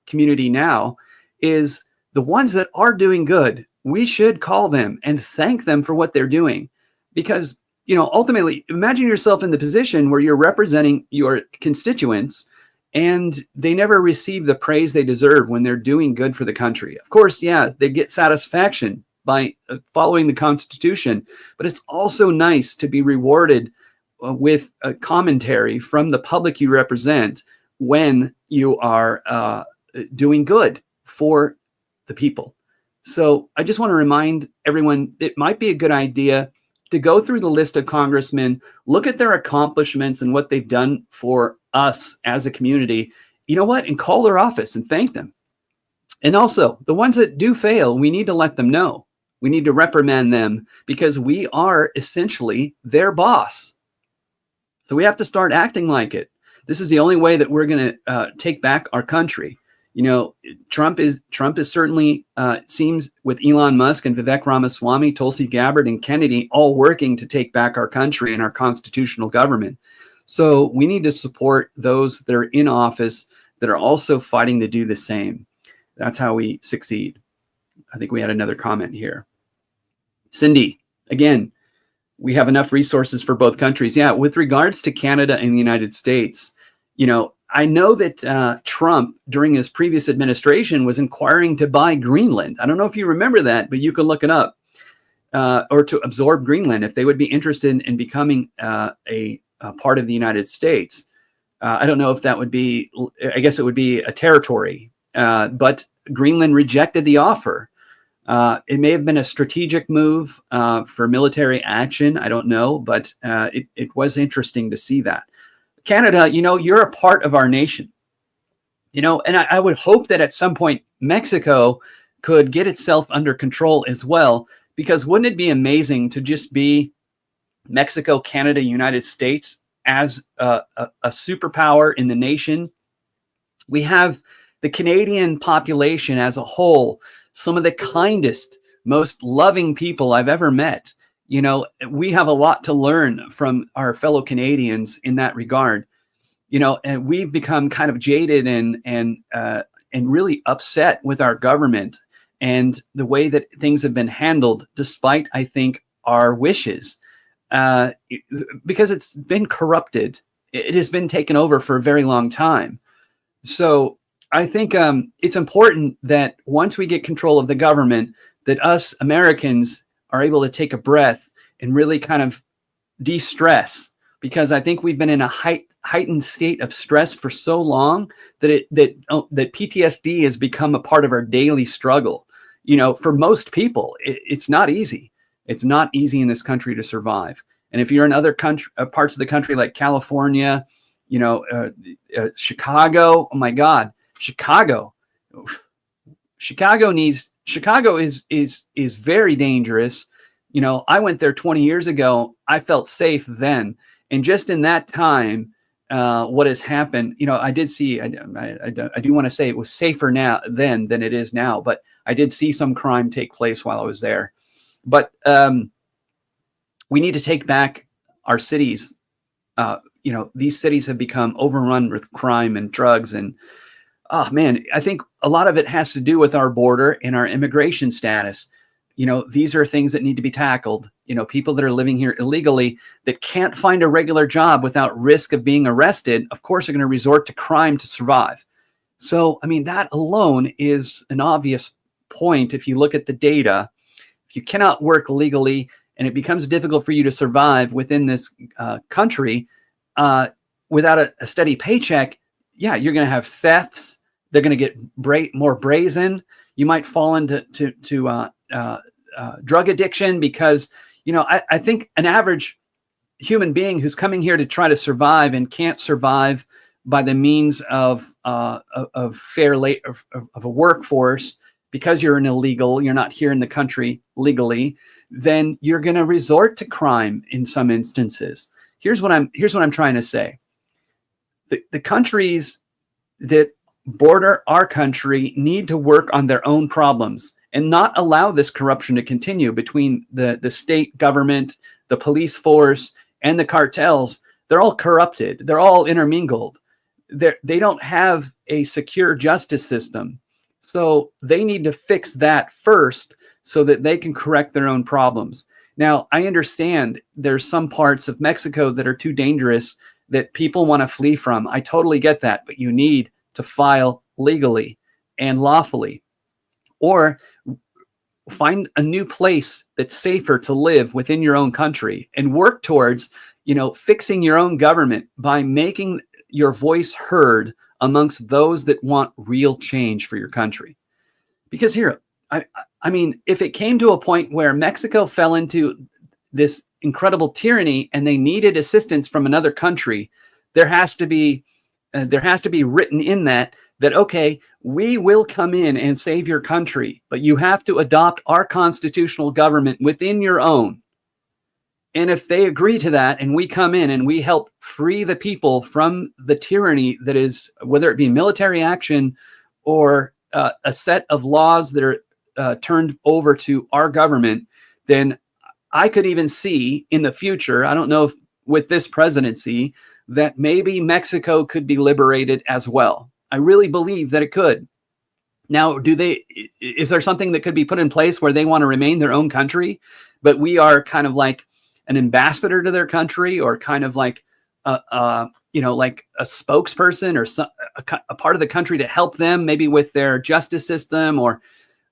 community now, is the ones that are doing good. We should call them and thank them for what they're doing, because, ultimately, imagine yourself in the position where you're representing your constituents and they never receive the praise they deserve when they're doing good for the country. Of course, yeah, they get satisfaction by following the Constitution, but it's also nice to be rewarded with a commentary from the public you represent when you are doing good for the people. So I just want to remind everyone, it might be a good idea to go through the list of congressmen, look at their accomplishments and what they've done for us as a community, and call their office and thank them. And also, the ones that do fail, we need to let them know. We need to reprimand them, because we are essentially their boss. So we have to start acting like it. This is the only way that we're going to take back our country. Trump is certainly seems, with Elon Musk and Vivek Ramaswamy, Tulsi Gabbard and Kennedy, all working to take back our country and our constitutional government. So we need to support those that are in office that are also fighting to do the same. That's how we succeed. I think we had another comment here. Cindy, again, we have enough resources for both countries. Yeah, with regards to Canada and the United States, I know that Trump, during his previous administration, was inquiring to buy Greenland. I don't know if you remember that, but you can look it up, or to absorb Greenland if they would be interested in becoming a part of the United States. I don't know if that would be, I guess it would be a territory, but Greenland rejected the offer. It may have been a strategic move for military action. I don't know, but it was interesting to see that. Canada, you're a part of our nation, and I would hope that at some point Mexico could get itself under control as well, because wouldn't it be amazing to just be Mexico, Canada, United States as a superpower in the nation? We have the Canadian population as a whole, some of the kindest, most loving people I've ever met. We have a lot to learn from our fellow Canadians in that regard. And we've become kind of jaded and really upset with our government and the way that things have been handled, despite, I think, our wishes. because it's been corrupted. It has been taken over for a very long time. So I think it's important that once we get control of the government, that us Americans are able to take a breath and really kind of de-stress, because I think we've been in a heightened state of stress for so long that that PTSD has become a part of our daily struggle. You know, for most people, it's not easy. It's not easy in this country to survive. And if you're in other parts of the country like California, you know, Chicago, oh my God, Chicago is very dangerous. You know, I went there 20 years ago. I felt safe then. And just in that time, what has happened, you know, I did see, I do want to say it was safer now then than it is now, but I did see some crime take place while I was there. But we need to take back our cities. You know, these cities have become overrun with crime and drugs. And, oh man, I think a lot of it has to do with our border and our immigration status. You know, these are things that need to be tackled. You know, people that are living here illegally that can't find a regular job without risk of being arrested, of course, are going to resort to crime to survive. So, I mean, that alone is an obvious point. If you look at the data, if you cannot work legally and it becomes difficult for you to survive within this country without a steady paycheck, yeah, you're going to have thefts. They're going to get more brazen. You might fall into drug addiction because, you know, I think an average human being who's coming here to try to survive and can't survive by the means of a workforce because you're an illegal, you're not here in the country legally, then you're going to resort to crime in some instances. Here's what I'm trying to say. The countries that border our country need to work on their own problems and not allow this corruption to continue between the state government, the police force, and the cartels. They're all corrupted. They're all intermingled. They don't have a secure justice system. So they need to fix that first so that they can correct their own problems. Now, I understand there's some parts of Mexico that are too dangerous that people want to flee from. I totally get that, but you need to file legally and lawfully, or find a new place that's safer to live within your own country and work towards, you know, fixing your own government by making your voice heard amongst those that want real change for your country. Because here, I mean, if it came to a point where Mexico fell into this incredible tyranny and they needed assistance from another country, there has to be written in that okay, we will come in and save your country, but you have to adopt our constitutional government within your own. And if they agree to that and we come in and we help free the people from the tyranny that is, whether it be military action or a set of laws that are turned over to our government, then I could even see in the future, I don't know if with this presidency, that maybe Mexico could be liberated as well. I really believe that it could. Now, is there something that could be put in place where they want to remain their own country, but we are kind of like an ambassador to their country, or kind of like like a spokesperson or a part of the country to help them maybe with their justice system, or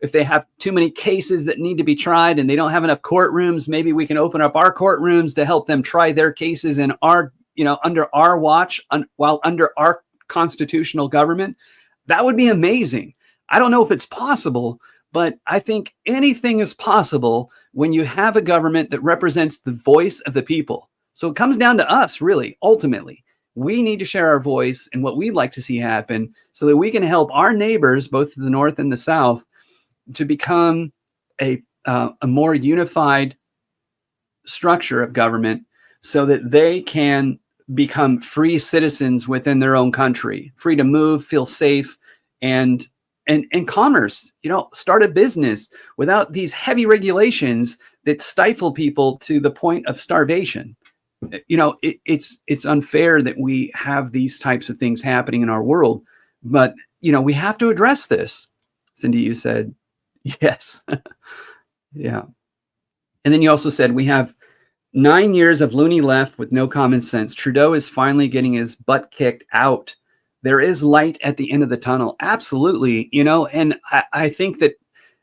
if they have too many cases that need to be tried and they don't have enough courtrooms, maybe we can open up our courtrooms to help them try their cases in our, under our watch, while under our constitutional government. That would be amazing. I don't know if it's possible, but I think anything is possible when you have a government that represents the voice of the people. So it comes down to us, really, ultimately. We need to share our voice and what we'd like to see happen so that we can help our neighbors, both the North and the South, to become a more unified structure of government so that they can become free citizens within their own country, free to move, feel safe, and commerce, start a business without these heavy regulations that stifle people to the point of starvation. It's unfair that we have these types of things happening in our world, but we have to address this. Cindy, you said yes. Yeah. And then you also said we have 9 years of loony left with no common sense. Trudeau is finally getting his butt kicked out. There is light at the end of the tunnel. Absolutely. You know, and I think that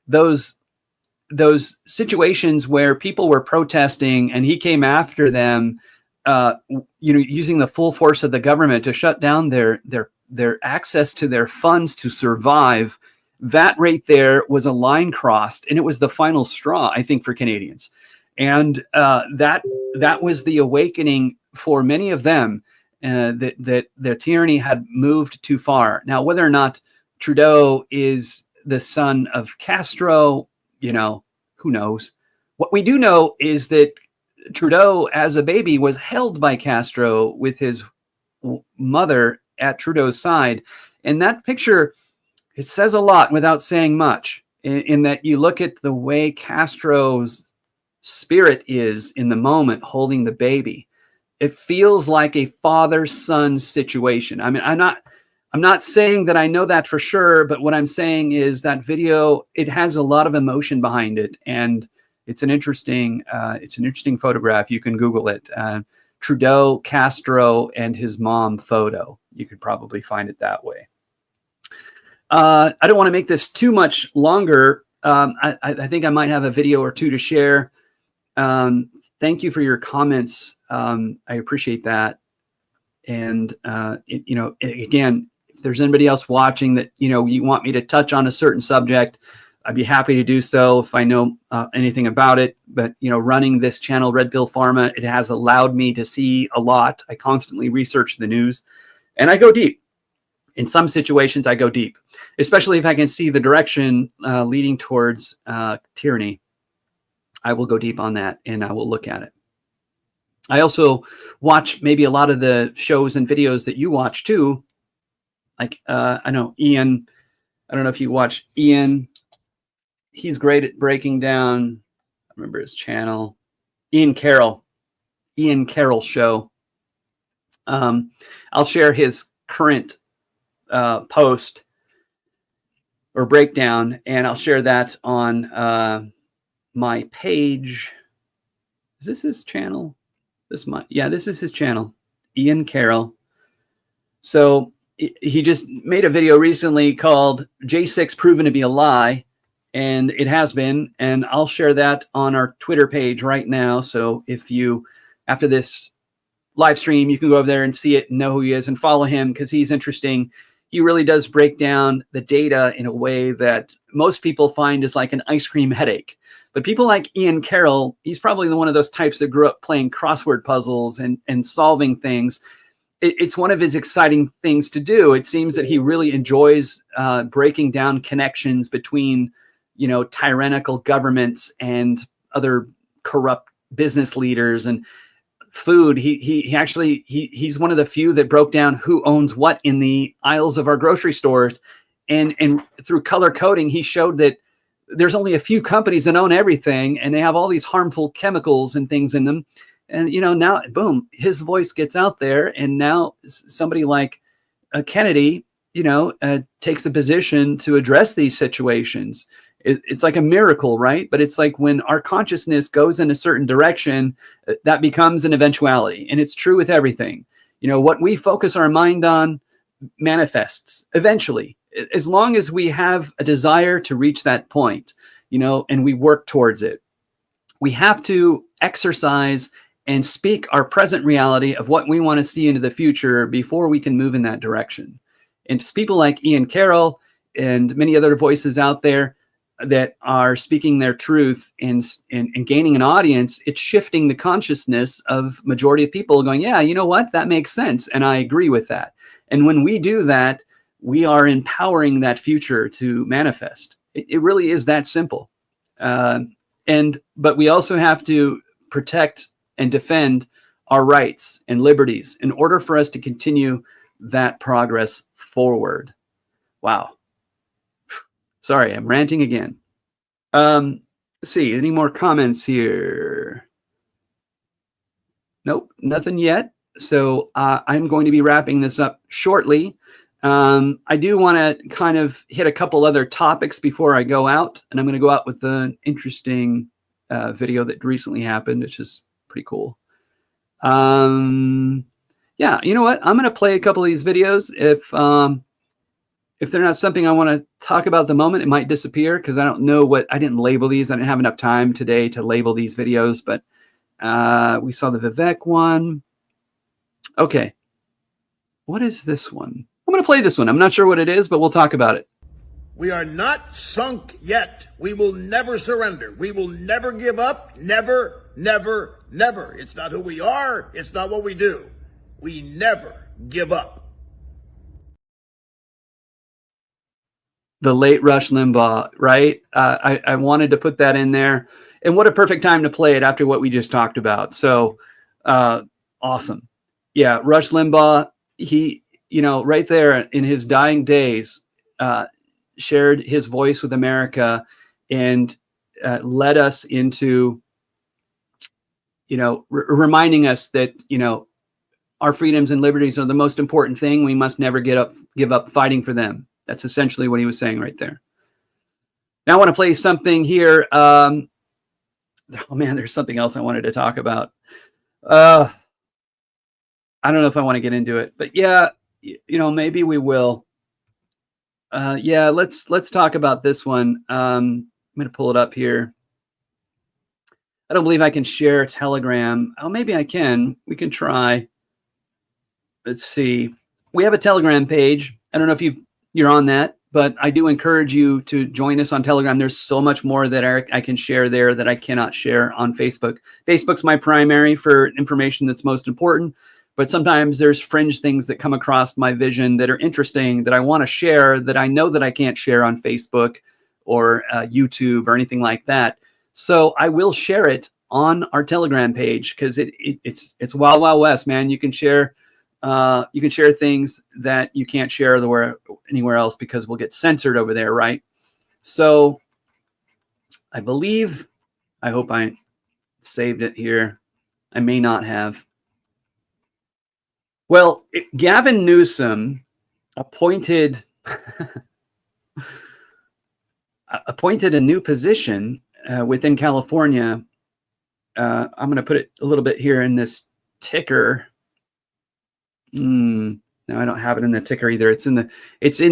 those situations where people were protesting and he came after them, you know, using the full force of the government to shut down their access to their funds to survive, that right there was a line crossed, and it was the final straw, I think, for Canadians. And that was the awakening for many of them, that the tyranny had moved too far. Now, whether or not Trudeau is the son of Castro, you know, who knows? What we do know is that Trudeau, as a baby, was held by Castro with his mother at Trudeau's side. And that picture, it says a lot without saying much, in that you look at the way Castro's spirit is in the moment holding the baby. It feels like a father-son situation. I mean, I'm not saying that I know that for sure, but what I'm saying is that video, it has a lot of emotion behind it, and it's an interesting photograph. You can Google it. Trudeau, Castro, and his mom photo. You could probably find it that way. I don't want to make this too much longer. I think I might have a video or two to share. Thank you for your comments. I appreciate that. And, you know, again, if there's anybody else watching that, you know, you want me to touch on a certain subject, I'd be happy to do so if I know anything about it. But, you know, running this channel, Red Pill Pharma, it has allowed me to see a lot. I constantly research the news, and I go deep. In some situations, I go deep, especially if I can see the direction leading towards tyranny. I will go deep on that, and I will look at it. I also watch maybe a lot of the shows and videos that you watch too. Like, I know Ian, I don't know if you watch Ian. He's great at breaking down, I remember his channel, Ian Carroll show. I'll share his current post or breakdown, and I'll share that on my page. Is this his channel? This is his channel, Ian Carroll. So he just made a video recently called J6 Proven to Be a Lie, and it has been, and I'll share that on our Twitter page right now. So if you, after this live stream, you can go over there and see it and know who he is and follow him, because he's interesting. He really does break down the data in a way that most people find is like an ice cream headache. But people like Ian Carroll, he's probably one of those types that grew up playing crossword puzzles and solving things. It's one of his exciting things to do. It seems that he really enjoys breaking down connections between, you know, tyrannical governments and other corrupt business leaders and food. He's one of the few that broke down who owns what in the aisles of our grocery stores, and through color coding, he showed that there's only a few companies that own everything, and they have all these harmful chemicals and things in them. And, you know, now, boom, his voice gets out there, and now somebody like Kennedy, you know, takes a position to address these situations. It's like a miracle, right? But it's like when our consciousness goes in a certain direction, that becomes an eventuality. And it's true with everything. You know, what we focus our mind on manifests eventually, as long as we have a desire to reach that point, you know, and we work towards it. We have to exercise and speak our present reality of what we want to see into the future before we can move in that direction. And it's people like Ian Carroll and many other voices out there that are speaking their truth and gaining an audience. It's shifting the consciousness of majority of people going, yeah, you know what? That makes sense. And I agree with that. And when we do that, we are empowering that future to manifest. It really is that simple. But we also have to protect and defend our rights and liberties in order for us to continue that progress forward. Wow. Sorry, I'm ranting again. Let's see, any more comments here? Nope, nothing yet. So I'm going to be wrapping this up shortly. I do want to kind of hit a couple other topics before I go out, and I'm going to go out with an interesting video that recently happened, which is pretty cool. Yeah, you know what? I'm going to play a couple of these videos. If they're not something I want to talk about at the moment, it might disappear because I don't know I didn't label these. I didn't have enough time today to label these videos, but we saw the Vivek one. Okay. What is this one? I'm going to play this one. I'm not sure what it is, but we'll talk about it. We are not sunk yet. We will never surrender. We will never give up. Never, never, never. It's not who we are. It's not what we do. We never give up. The late Rush Limbaugh, right? I wanted to put that in there. And what a perfect time to play it after what we just talked about. So awesome. Yeah, Rush Limbaugh, he, right there in his dying days, shared his voice with America and led us into, reminding us that, our freedoms and liberties are the most important thing. We must never give up fighting for them. That's essentially what he was saying right there. Now I want to play something here. Oh man, there's something else I wanted to talk about. I don't know if I want to get into it, but yeah, maybe we will. Yeah, let's talk about this one. I'm going to pull it up here. I don't believe I can share Telegram. Oh, maybe I can. We can try. Let's see. We have a Telegram page. I don't know if you're on that, but I do encourage you to join us on Telegram. There's so much more that I can share there that I cannot share on Facebook. Facebook's my primary for information that's most important, but sometimes there's fringe things that come across my vision that are interesting that I want to share that I know that I can't share on Facebook or YouTube or anything like that. So I will share it on our Telegram page because it's Wild Wild West, man. You can share things that you can't share anywhere else because we'll get censored over there, right? So I hope I saved it here. I may not have. Well, Gavin Newsom appointed a new position within California. I'm going to put it a little bit here in this ticker. No, I don't have it in the ticker either. It's in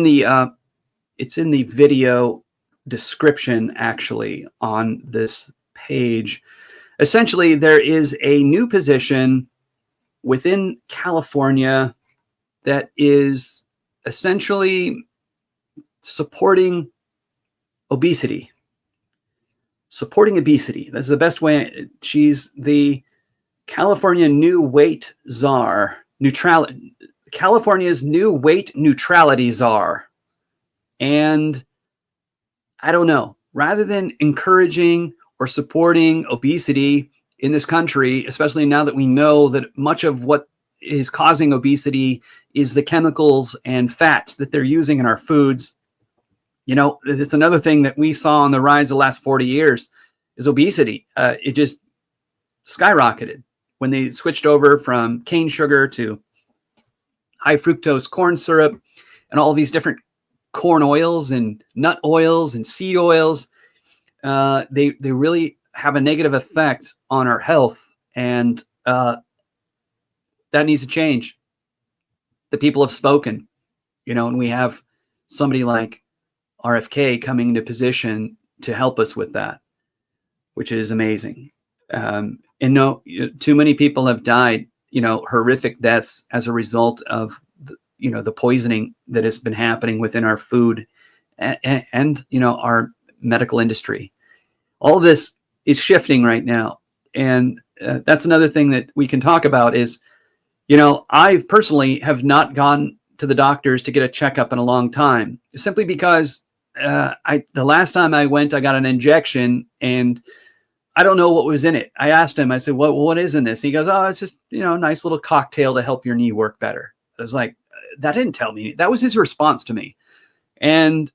the video description actually on this page. Essentially, there is a new position within California that is essentially supporting obesity. That's the best way. She's the California new weight czar. California's new weight neutrality czar. And I don't know, rather than encouraging or supporting obesity in this country, especially now that we know that much of what is causing obesity is the chemicals and fats that they're using in our foods. It's another thing that we saw on the rise the last 40 years is obesity. It just skyrocketed when they switched over from cane sugar to high fructose corn syrup and all these different corn oils and nut oils and seed oils. They really have a negative effect on our health, and that needs to change. The people have spoken, and we have somebody like RFK coming into position to help us with that, which is amazing. And no, too many people have died, horrific deaths as a result of, the poisoning that has been happening within our food and our medical industry. All of this is shifting right now. And that's another thing that we can talk about is, I personally have not gone to the doctors to get a checkup in a long time, simply because the last time I went, I got an injection and I don't know what was in it. I asked him, I said, what is in this? He goes, oh, it's just, a nice little cocktail to help your knee work better. I was like, that didn't tell me. That was his response to me. And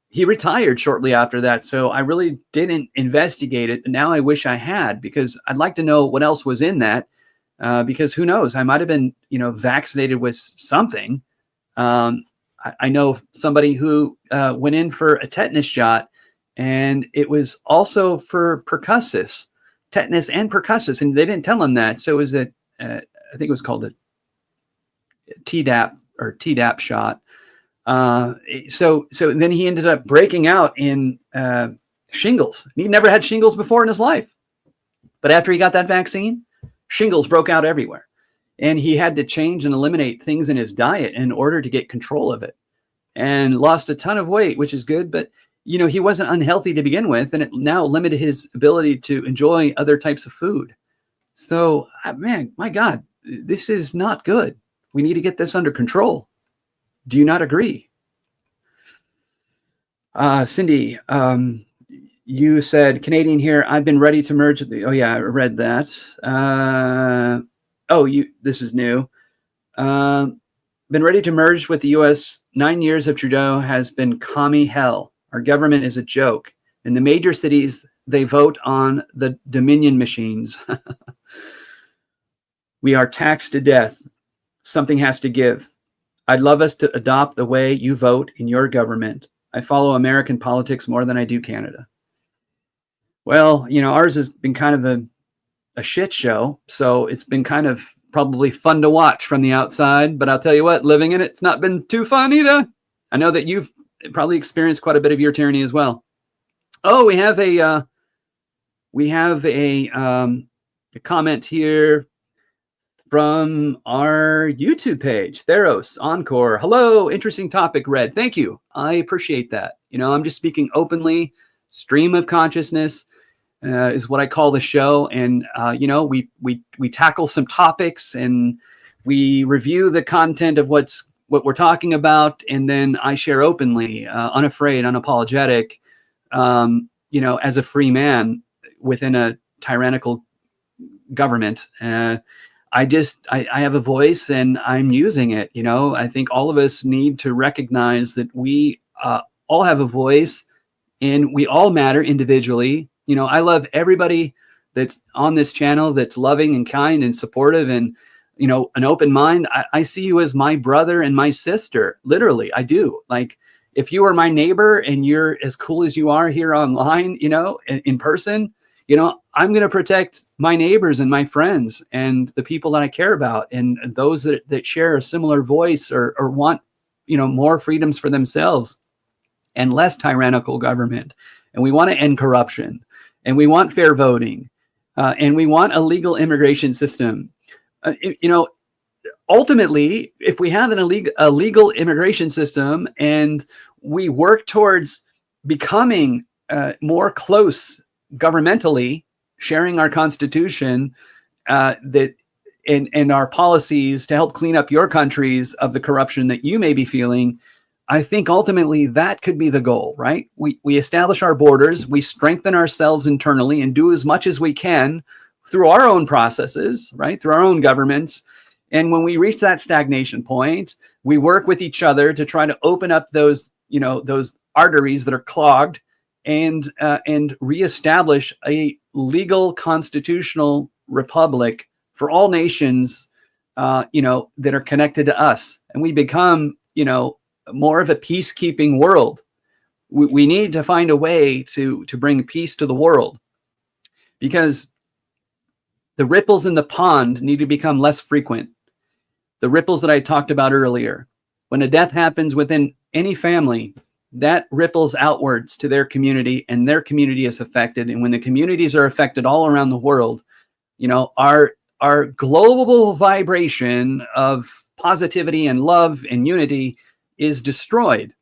he retired shortly after that. So I really didn't investigate it. And now I wish I had, because I'd like to know what else was in that. Because who knows, I might've been, vaccinated with something. I know somebody who went in for a tetanus shot, and it was also for pertussis tetanus and pertussis, and they didn't tell him that. So it was I think it was called a Tdap shot. So then he ended up breaking out in shingles. He never had shingles before in his life, but after he got that vaccine, shingles broke out everywhere, and he had to change and eliminate things in his diet in order to get control of it, and lost a ton of weight, which is good. But he wasn't unhealthy to begin with, and it now limited his ability to enjoy other types of food. So, man, my God, this is not good. We need to get this under control. Do you not agree? Cindy, you said, Canadian here, I've been ready to merge. Oh, yeah, I read that. This is new. Been ready to merge with the U.S. 9 years of Trudeau has been commie hell. Our government is a joke. In the major cities, they vote on the Dominion machines. We are taxed to death. Something has to give. I'd love us to adopt the way you vote in your government. I follow American politics more than I do Canada. Well, ours has been kind of a shit show. So it's been kind of probably fun to watch from the outside. But I'll tell you what, living in it's not been too fun either. I know that you've probably experienced quite a bit of your tyranny as well. Oh, we have a comment here from our YouTube page, Theros Encore. Hello, interesting topic, Red. Thank you. I appreciate that. I'm just speaking openly. Stream of consciousness is what I call the show. And, we tackle some topics and we review the content of what we're talking about. And then I share openly, unafraid, unapologetic, as a free man within a tyrannical government. I have a voice and I'm using it. I think all of us need to recognize that we all have a voice and we all matter individually. I love everybody that's on this channel that's loving and kind and supportive and, an open mind. I see you as my brother and my sister. Literally, I do. Like, if you are my neighbor and you're as cool as you are here online, in person, I'm going to protect my neighbors and my friends and the people that I care about and those that share a similar voice or want, more freedoms for themselves and less tyrannical government. And we want to end corruption and we want fair voting and we want a legal immigration system. Ultimately, if we have a legal immigration system and we work towards becoming more close governmentally, sharing our constitution and our policies to help clean up your countries of the corruption that you may be feeling, I think ultimately that could be the goal, right? We establish our borders, we strengthen ourselves internally and do as much as we can through our own processes, right? Through our own governments. And when we reach that stagnation point, we work with each other to try to open up those arteries that are clogged and reestablish a legal constitutional republic for all nations, that are connected to us. And we become, more of a peacekeeping world. We need to find a way to bring peace to the world because the ripples in the pond need to become less frequent. The ripples that I talked about earlier, when a death happens within any family, that ripples outwards to their community and their community is affected. And when the communities are affected all around the world, our global vibration of positivity and love and unity is destroyed.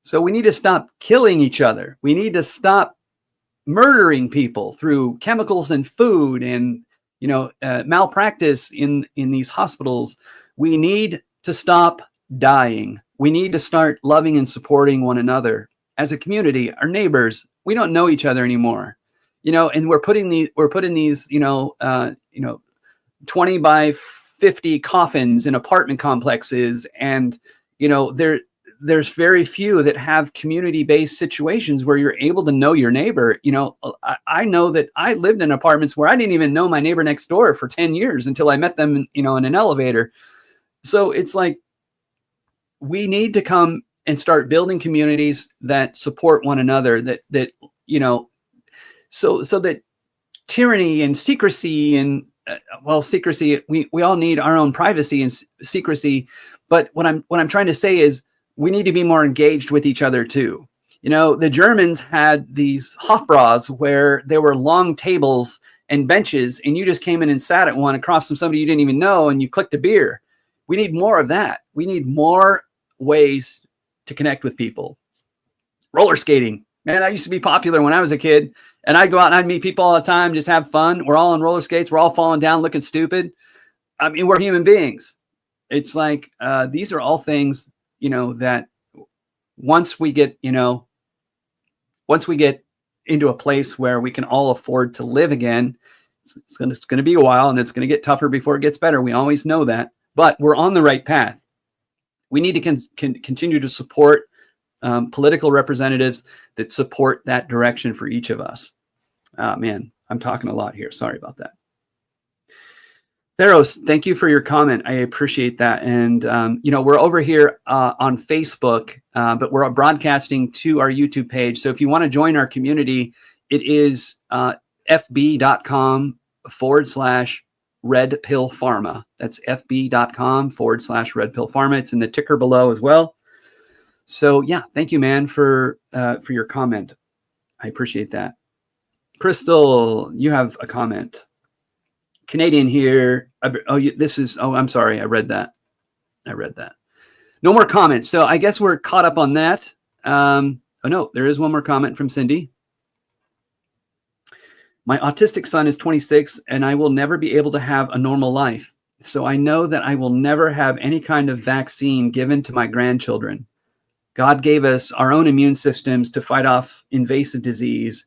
So we need to stop killing each other. We need to stop murdering people through chemicals and food and, malpractice in these hospitals. We need to stop dying. We need to start loving and supporting one another as a community, our neighbors. We don't know each other anymore, and we're putting these 20 by 50 coffins in apartment complexes. And, there's very few that have community-based situations where you're able to know your neighbor. I know that I lived in apartments where I didn't even know my neighbor next door for 10 years until I met them, in an elevator. So it's like, we need to come and start building communities that support one another, so that tyranny and secrecy and secrecy. We all need our own privacy and secrecy. But what I'm trying to say is we need to be more engaged with each other too. The Germans had these Hofbräus where there were long tables and benches, and you just came in and sat at one across from somebody you didn't even know, and you clicked a beer. We need more of that. We need more ways to connect with people. Roller skating. Man, that used to be popular when I was a kid. And I'd go out and I'd meet people all the time, just have fun. We're all on roller skates. We're all falling down looking stupid. I mean, we're human beings. It's like these are all things, that once we get into a place where we can all afford to live again, it's going to be a while, and it's going to get tougher before it gets better. We always know that. But we're on the right path. We need to continue to support political representatives that support that direction for each of us. Man, I'm talking a lot here. Sorry about that. Theros, thank you for your comment. I appreciate that. And, we're over here on Facebook, but we're pbroadcasting to our YouTube page. So if you want to join our community, it is fb.com/Red Pill Pharma. That's fb.com/Red Pill Pharma. It's in the ticker below as well. So yeah, thank you, man, for your comment. I appreciate that. Crystal, you have a comment. Canadian here. I'm sorry. I read that. No more comments. So I guess we're caught up on that. No, there is one more comment from Cindy. My autistic son is 26 and I will never be able to have a normal life. So I know that I will never have any kind of vaccine given to my grandchildren. God gave us our own immune systems to fight off invasive disease.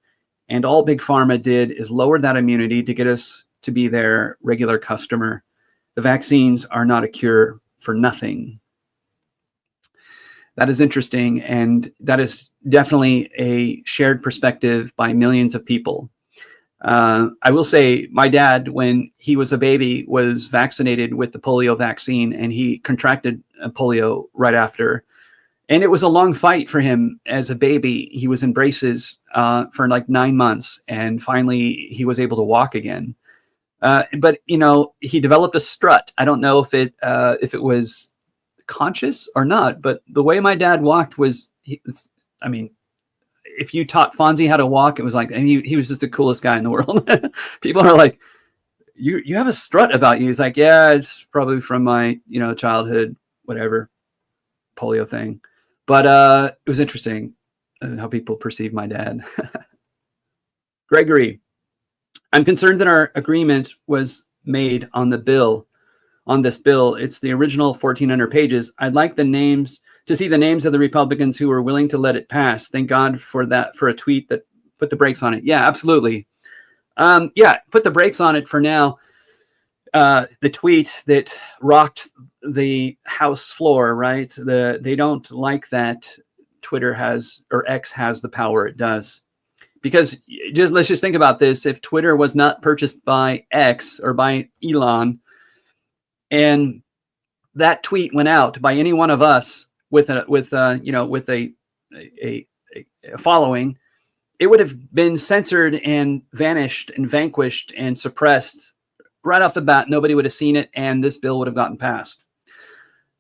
And all Big Pharma did is lower that immunity to get us to be their regular customer. The vaccines are not a cure for nothing. That is interesting. And that is definitely a shared perspective by millions of people. I will say my dad, when he was a baby, was vaccinated with the polio vaccine, and he contracted polio right after. And it was a long fight for him as a baby. He was in braces for like 9 months, and finally he was able to walk again. But he developed a strut. I don't know if it was conscious or not, but the way my dad walked was, if you taught Fonzie how to walk, it was like, and he was just the coolest guy in the world. People are like, you have a strut about you. He's like, yeah, it's probably from my, childhood, whatever, polio thing. But it was interesting how people perceive my dad. Gregory, I'm concerned that our agreement was made on this bill. It's the original 1,400 pages. I'd like to see the names of the Republicans who were willing to let it pass. Thank God for a tweet that put the brakes on it. Yeah, absolutely. Put the brakes on it for now. The tweet that rocked the House floor, right? They don't like that Twitter has, or X has, the power it does. Because let's just think about this. If Twitter was not purchased by X or by Elon, and that tweet went out by any one of us with a following, it would have been censored and vanished and vanquished and suppressed right off the bat. Nobody would have seen it, and this bill would have gotten passed.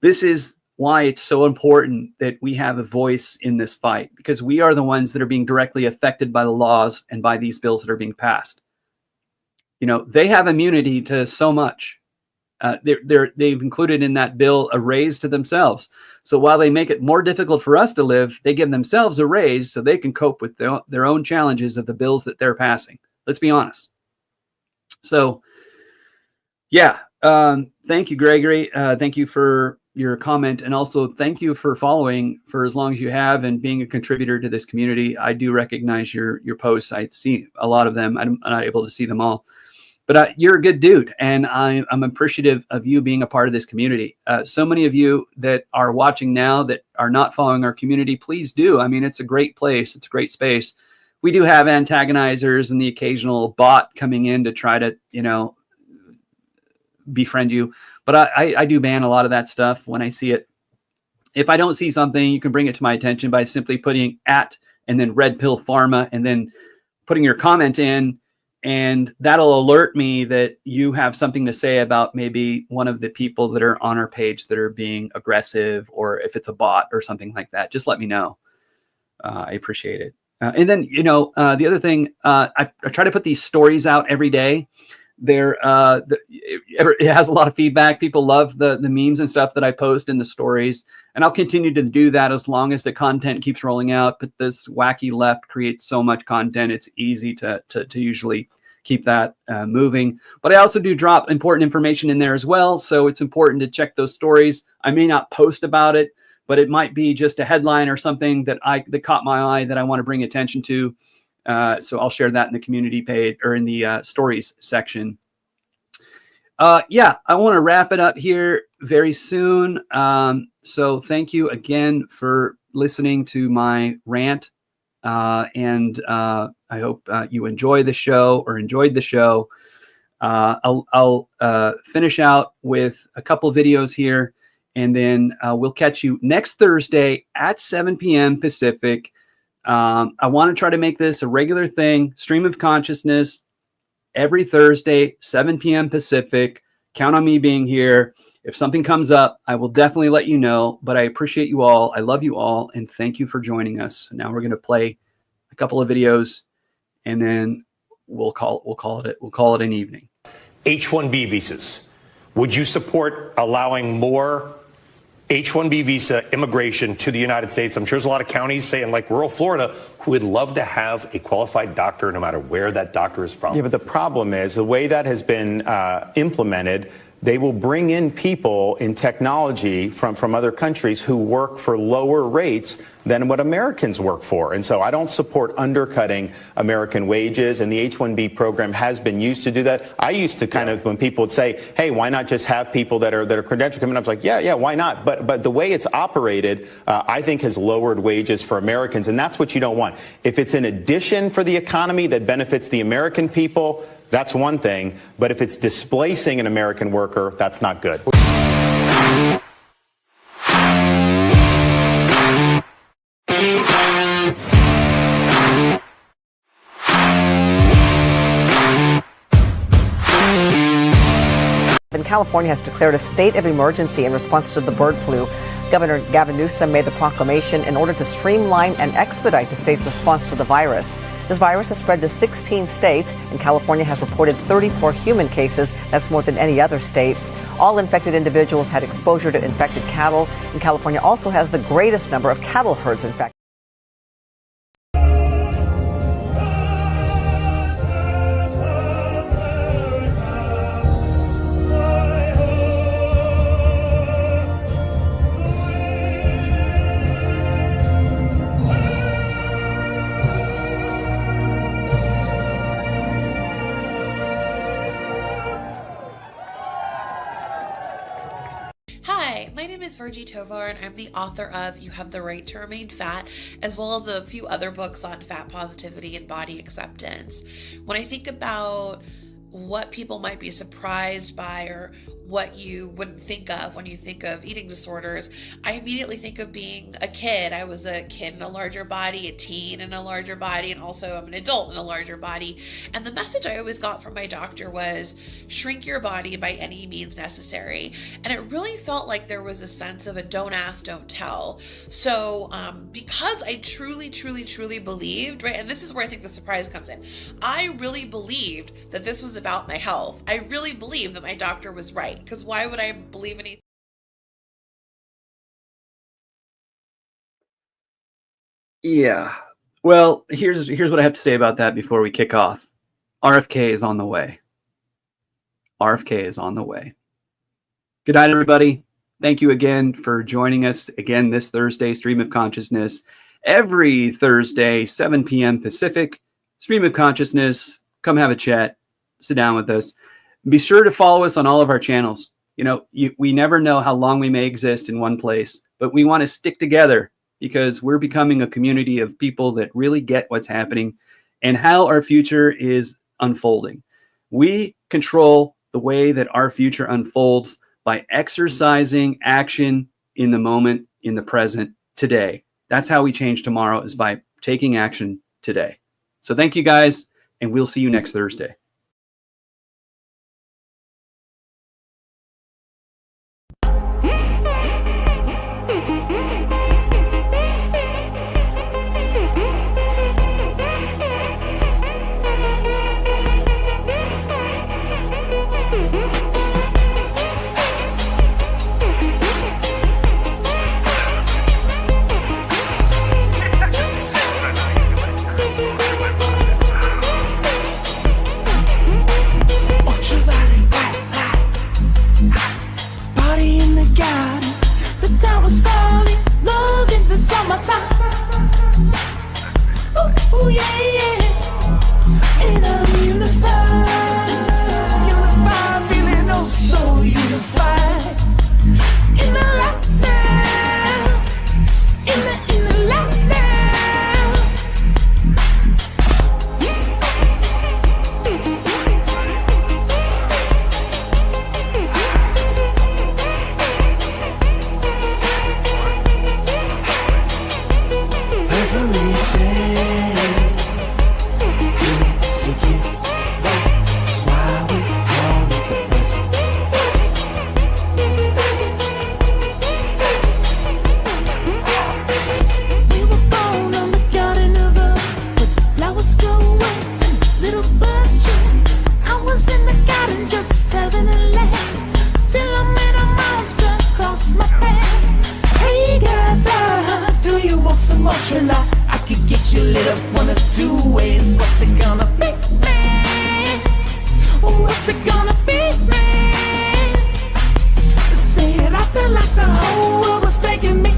This is why it's so important that we have a voice in this fight, because we are the ones that are being directly affected by the laws and by these bills that are being passed. They have immunity to so much. They've included in that bill a raise to themselves. So while they make it more difficult for us to live, they give themselves a raise so they can cope with their own challenges of the bills that they're passing. Let's be honest. So, yeah, thank you, Gregory. Thank you for your comment, and also thank you for following for as long as you have and being a contributor to this community. I do recognize your posts. I see a lot of them. I'm not able to see them all. But you're a good dude, and I'm appreciative of you being a part of this community. So many of you that are watching now that are not following our community, please do. I mean, it's a great place. It's a great space. We do have antagonizers and the occasional bot coming in to try to, befriend you. But I do ban a lot of that stuff when I see it. If I don't see something, you can bring it to my attention by simply putting @ and then Red Pill Pharma and then putting your comment in. and that'll alert me that you have something to say about maybe one of the people that are on our page that are being aggressive, or if it's a bot or something like that. Just let me know. I appreciate it. And then, the other thing, I try to put these stories out every day. It has a lot of feedback. People love the memes and stuff that I post in the stories, and I'll continue to do that as long as the content keeps rolling out. But this wacky left creates so much content, it's easy to usually keep that moving. But I also do drop important information in there as well, so it's important to check those stories. I may not post about it, but it might be just a headline or something that caught my eye that I want to bring attention to. So I'll share that in the community page or in the stories section. I want to wrap it up here very soon. So thank you again for listening to my rant. And I hope you enjoyed the show. I'll finish out with a couple videos here, and then we'll catch you next Thursday at 7 p.m. Pacific. I want to try to make this a regular thing. Stream of consciousness every Thursday, 7 p.m. Pacific. Count on me being here. If something comes up, I will definitely let you know. But I appreciate you all. I love you all, and thank you for joining us. Now we're going to play a couple of videos, and then we'll call it an evening. H-1B visas. Would you support allowing more H-1B visa immigration to the United States? I'm sure there's a lot of counties, say in like rural Florida, who would love to have a qualified doctor no matter where that doctor is from. Yeah, but the problem is the way that has been implemented, they will bring in people in technology from other countries who work for lower rates than what Americans work for. And so I don't support undercutting American wages, and the H-1B program has been used to do that. I used to kind of, when people would say, hey, why not just have people that are credentialed coming up, I was like, yeah, why not? But the way it's operated, I think has lowered wages for Americans, and that's what you don't want. If it's an addition for the economy that benefits the American people, that's one thing. But if it's displacing an American worker, that's not good. California has declared a state of emergency in response to the bird flu. Governor Gavin Newsom made the proclamation in order to streamline and expedite the state's response to the virus. This virus has spread to 16 states, and California has reported 34 human cases. That's more than any other state. All infected individuals had exposure to infected cattle, and California also has the greatest number of cattle herds infected. My name is Virgie Tovar, and I'm the author of You Have the Right to Remain Fat, as well as a few other books on fat positivity and body acceptance. When I think about what people might be surprised by or what you wouldn't think of when you think of eating disorders, I immediately think of being a kid. I was a kid in a larger body, a teen in a larger body, and also I'm an adult in a larger body. And the message I always got from my doctor was shrink your body by any means necessary. And it really felt like there was a sense of a don't ask, don't tell. So because I truly believed, right, and this is where I think the surprise comes in. I really believed that this was about my health. I really believed that my doctor was right, because why would I believe anything? Yeah. Well, here's what I have to say about that before we kick off. RFK is on the way. RFK is on the way. Good night, everybody. Thank you again for joining us again this Thursday, Stream of Consciousness. Every Thursday, 7 p.m. Pacific, Stream of Consciousness. Come have a chat. Sit down with us. Be sure to follow us on all of our channels. We never know how long we may exist in one place, but we want to stick together because we're becoming a community of people that really get what's happening and how our future is unfolding. We control the way that our future unfolds by exercising action in the moment, in the present, today. That's how we change tomorrow, is by taking action today. So thank you guys, and we'll see you next Thursday. I could get you lit up one of two ways. What's it gonna be, man? What's it gonna be, man? Said I felt like the whole world was begging me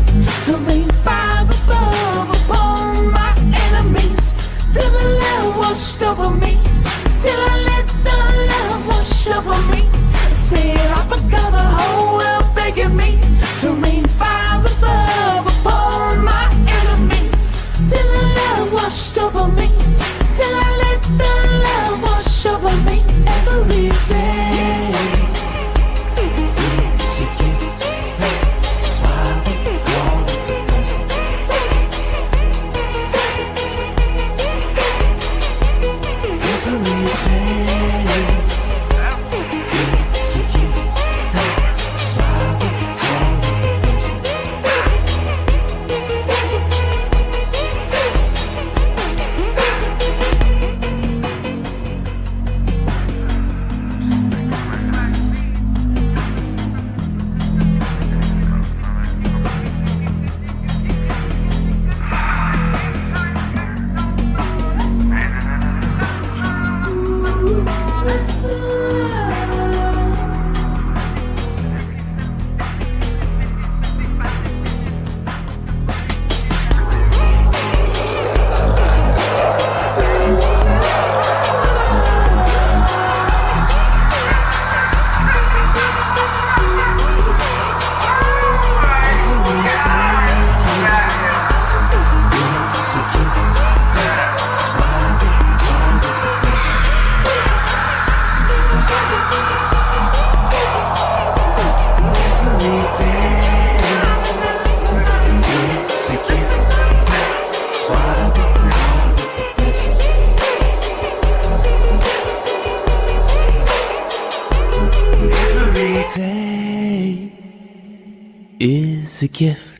to rain fire above upon my enemies, till the love washed over me, till I let the love wash over me. Said I forgot the whole world begging me to rain fire above upon my enemies, till the love washed over me, till I let the love wash over me every day. Is a gift.